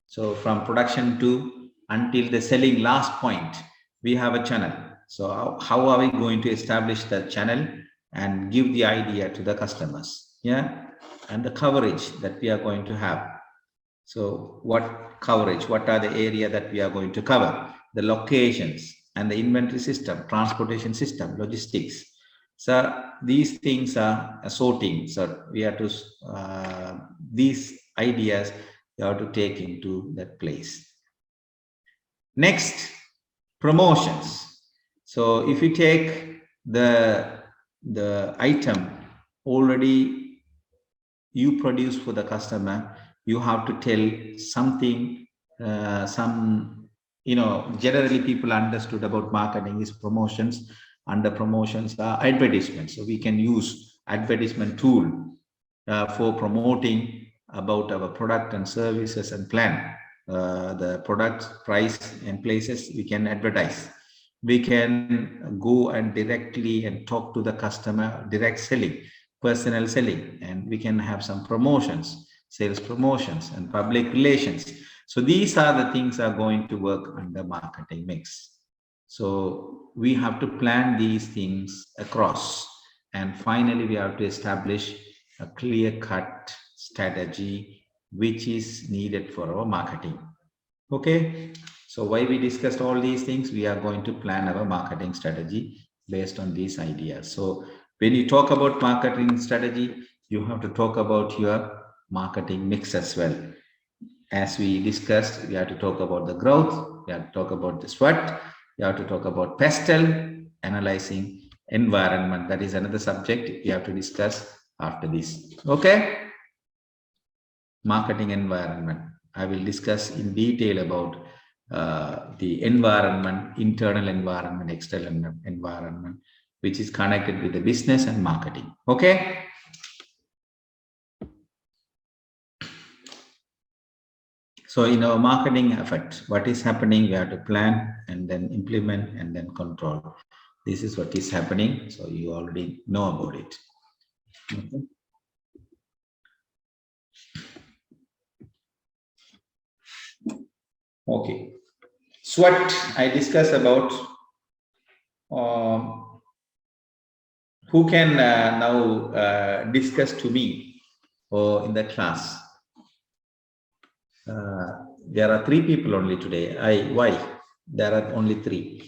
Speaker 1: So from production to until the selling last point, we have a channel. So how are we going to establish the channel and give the idea to the customers? Yeah, and the coverage that we are going to have. So what coverage, what are the area that we are going to cover, the locations and the inventory system, transportation system, logistics. So these things are sorting. So we have to, these ideas you have to take into that place. Next, promotions. So if you take the item already you produce for the customer, you have to tell something, generally people understood about marketing is promotions. Under promotions are advertisements. So we can use advertisement tool for promoting about our product and services and plan. The product, price and places we can advertise. We can go and directly and talk to the customer, direct selling, personal selling, and we can have some promotions, sales promotions and public relations. So these are the things are going to work under marketing mix. So we have to plan these things across, and finally we have to establish a clear-cut strategy which is needed for our marketing. Okay, so why we discussed all these things, we are going to plan our marketing strategy based on these ideas. So when you talk about marketing strategy, you have to talk about your marketing mix as well. As we discussed, we have to talk about the growth, we have to talk about the SWOT, we have to talk about pestle, analyzing environment. That is another subject we have to discuss after this. Okay, marketing environment. I will discuss in detail about the environment, internal environment, external environment, which is connected with the business and marketing. Okay. So in our marketing effort, what is happening, we have to plan and then implement and then control. This is what is happening. So you already know about it. Okay. Okay. SWOT, I discussed about who can now discuss to me or in the class. There are 3 people only today. Why? There are only 3.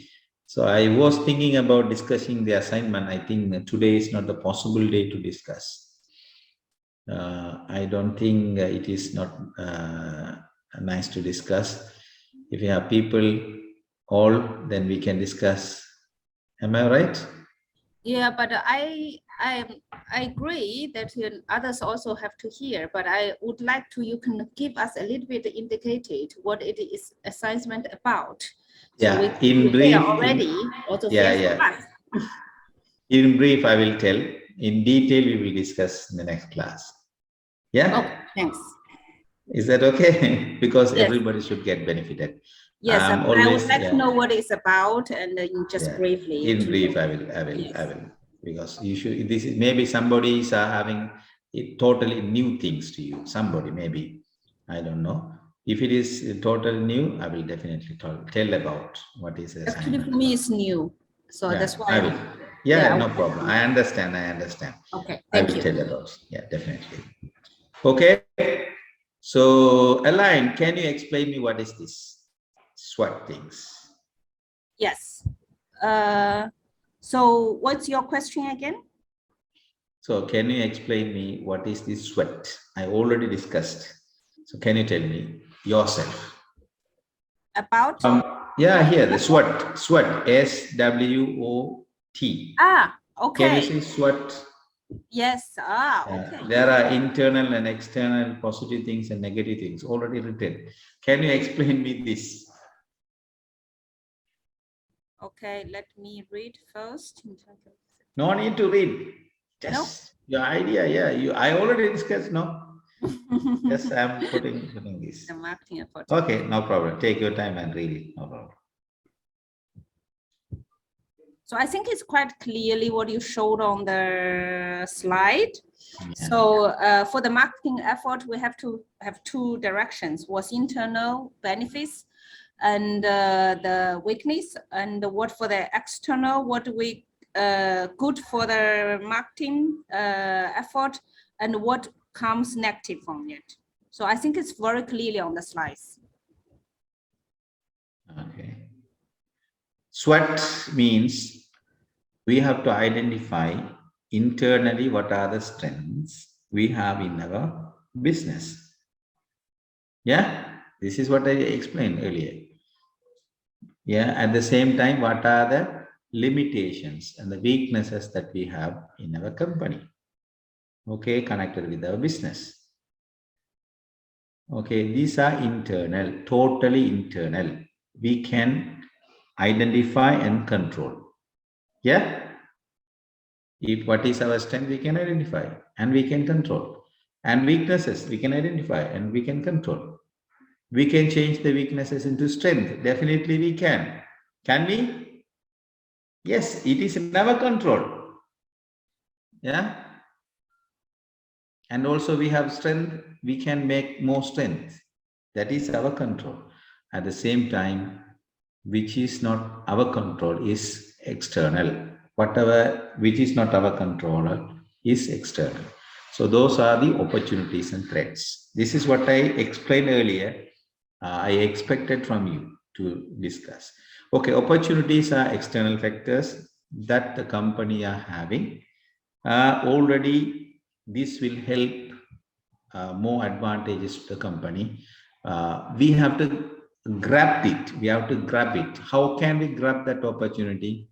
Speaker 1: So I was thinking about discussing the assignment. I think today is not the possible day to discuss. I don't think it is not nice to discuss. If you have people all, then we can discuss. Am I right?
Speaker 5: Yeah, but I agree that others also have to hear, but I would like to, you can give us a little bit indicated what it is assignment about.
Speaker 1: Yeah,
Speaker 5: so we
Speaker 1: in brief.
Speaker 5: Already, also
Speaker 1: In brief, I will tell. In detail, we will discuss in the next class. Yeah.
Speaker 5: Okay, thanks.
Speaker 1: Is that okay? Because
Speaker 5: Yes.
Speaker 1: everybody should get benefited.
Speaker 5: Yes, I would like
Speaker 1: yeah.
Speaker 5: to know what it's about, and just briefly.
Speaker 1: In brief, I will.
Speaker 5: Yes.
Speaker 1: because you should, this is maybe somebody is having totally new things to you. Somebody maybe, I don't know. If it is totally new, I will definitely tell about what is the
Speaker 5: Actually,
Speaker 1: assignment.
Speaker 5: for me, it's new. So
Speaker 1: Yeah,
Speaker 5: that's why.
Speaker 1: I will. Yeah,
Speaker 5: Yeah,
Speaker 1: no problem. I understand.
Speaker 5: Okay,
Speaker 1: I
Speaker 5: thank
Speaker 1: will
Speaker 5: you.
Speaker 1: tell about. Yeah, definitely. Okay. So, Align, can you explain me what is this SWOT things?
Speaker 5: Yes. So what's your question again?
Speaker 1: So, can you explain me what is this SWOT? I already discussed. So, can you tell me yourself?
Speaker 5: About?
Speaker 1: Yeah, here the SWOT, SWOT.
Speaker 5: Ah,
Speaker 1: Can you
Speaker 5: okay.
Speaker 1: say SWOT?
Speaker 5: Yes. Okay.
Speaker 1: There are internal and external positive things and negative things already written. Can you explain me this?
Speaker 5: Okay, let me read first.
Speaker 1: No need to read. Just your idea. Yeah, I already discussed. No. Yes, I'm putting this.
Speaker 5: The marketing effort.
Speaker 1: Okay, no problem. Take your time and read it. No problem.
Speaker 5: So I think it's quite clearly what you showed on the slide.
Speaker 1: Yeah.
Speaker 5: So for the marketing effort, we have to have two directions: what's internal benefits and the weakness, and what for the external, what we good for the marketing effort, and what comes negative from it. So I think it's very clearly on the slides.
Speaker 1: Okay. SWOT means we have to identify internally what are the strengths we have in our business. Yeah, this is what I explained earlier. Yeah, at the same time, what are the limitations and the weaknesses that we have in our company? Okay, connected with our business. Okay, these are internal, totally internal. We can identify and control. Yeah. If what is our strength, we can identify and we can control. And weaknesses, we can identify and we can control. We can change the weaknesses into strength. Definitely we can. Can we? Yes, it is in our control. Yeah. And also we have strength, we can make more strength. That is our control. At the same time, which is not our control is external. Whatever which is not our control is external. So those are the opportunities and threats. This is what I explained earlier. I expected from you to discuss. Okay, opportunities are external factors that the company are having. Already this will help more advantages to the company. We have to grab it. We have to grab it. How can we grab that opportunity?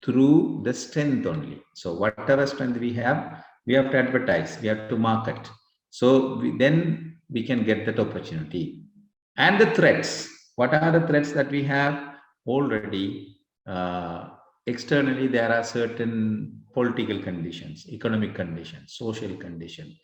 Speaker 1: Through the strength only. So whatever strength we have to advertise, we have to market. So then we can get that opportunity. And the threats. What are the threats that we have? Already externally there are certain political conditions, economic conditions, social conditions.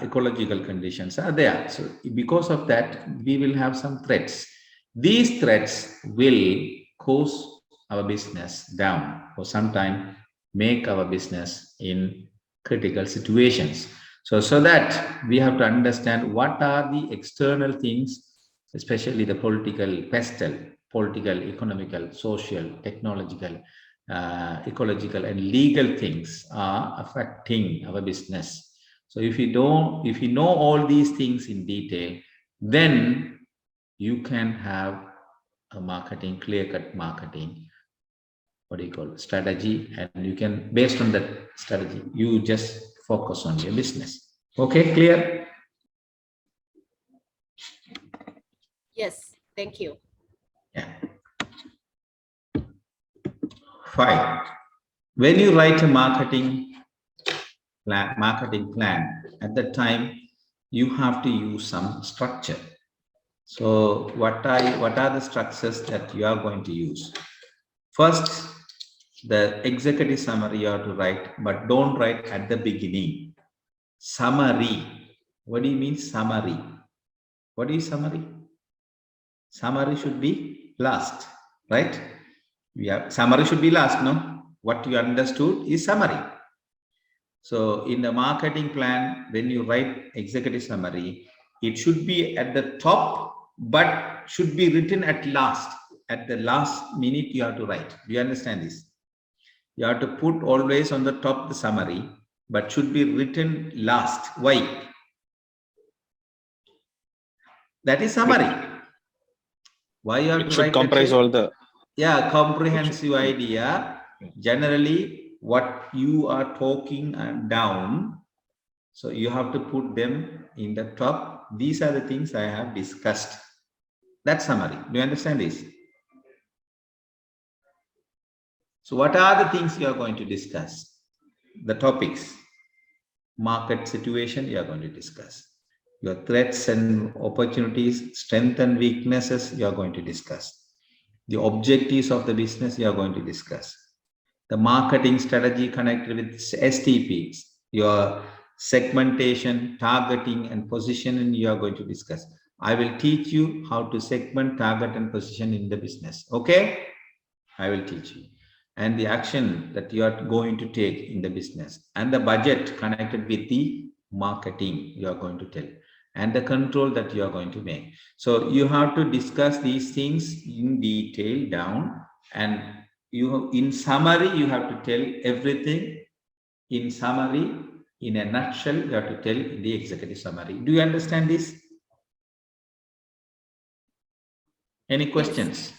Speaker 1: Ecological conditions are there. So because of that, we will have some threats. These threats will cause our business down for some time, make our business in critical situations. So that we have to understand what are the external things, especially the political, pestle, political, economical, social, technological, ecological, and legal things are affecting our business. So if you know all these things in detail, then you can have a marketing, clear-cut marketing, what do you call it, strategy, and you can, based on that strategy, you just focus on your business. Okay, clear?
Speaker 5: Yes, thank you.
Speaker 1: Yeah. Fine. When you write a marketing plan, at that time you have to use some structure. So what are the structures that you are going to use? First, the executive summary you have to write, but don't write at the beginning. Summary. What do you mean summary? What is summary? Summary should be last, right? Yeah, summary should be last, no? what you understood is summary. So in the marketing plan, when you write executive summary, it should be at the top, but should be written at last. At the last minute, you have to write. Do you understand this? You have to put always on the top the summary, but should be written last. Why? That is summary. Why you have
Speaker 4: It
Speaker 1: to
Speaker 4: should
Speaker 1: write
Speaker 4: comprise
Speaker 1: that?
Speaker 4: all the.
Speaker 1: Yeah, comprehensive idea. Generally, what you are talking down, so you have to put them in the top. These are the things I have discussed. That's summary. Do you understand this? So what are the things you are going to discuss? The topics. Market situation you are going to discuss. Your threats and opportunities, strengths and weaknesses you are going to discuss. The objectives of the business you are going to discuss. The marketing strategy connected with STPs, your segmentation, targeting and positioning you are going to discuss. I will teach you how to segment, target and position in the business. Okay? I will teach you. And the action that you are going to take in the business and the budget connected with the marketing you are going to tell and the control that you are going to make. So you have to discuss these things in detail down, and you in summary you have to tell everything in summary. In a nutshell, you have to tell in the executive summary. Do you understand this? Any questions?
Speaker 5: Yes.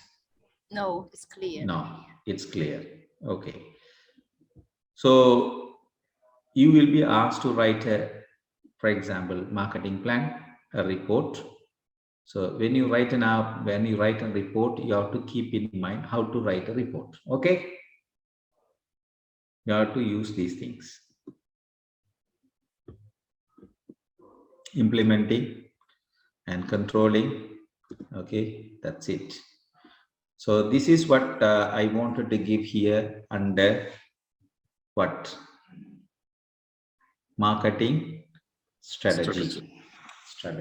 Speaker 5: No, it's clear.
Speaker 1: No, it's clear. Okay. So you will be asked to write a, for example, marketing plan, a report. So when you write a report, you have to keep in mind how to write a report. Okay. You have to use these things. Implementing and controlling. Okay, that's it. So this is what I wanted to give here under what? Marketing strategy. So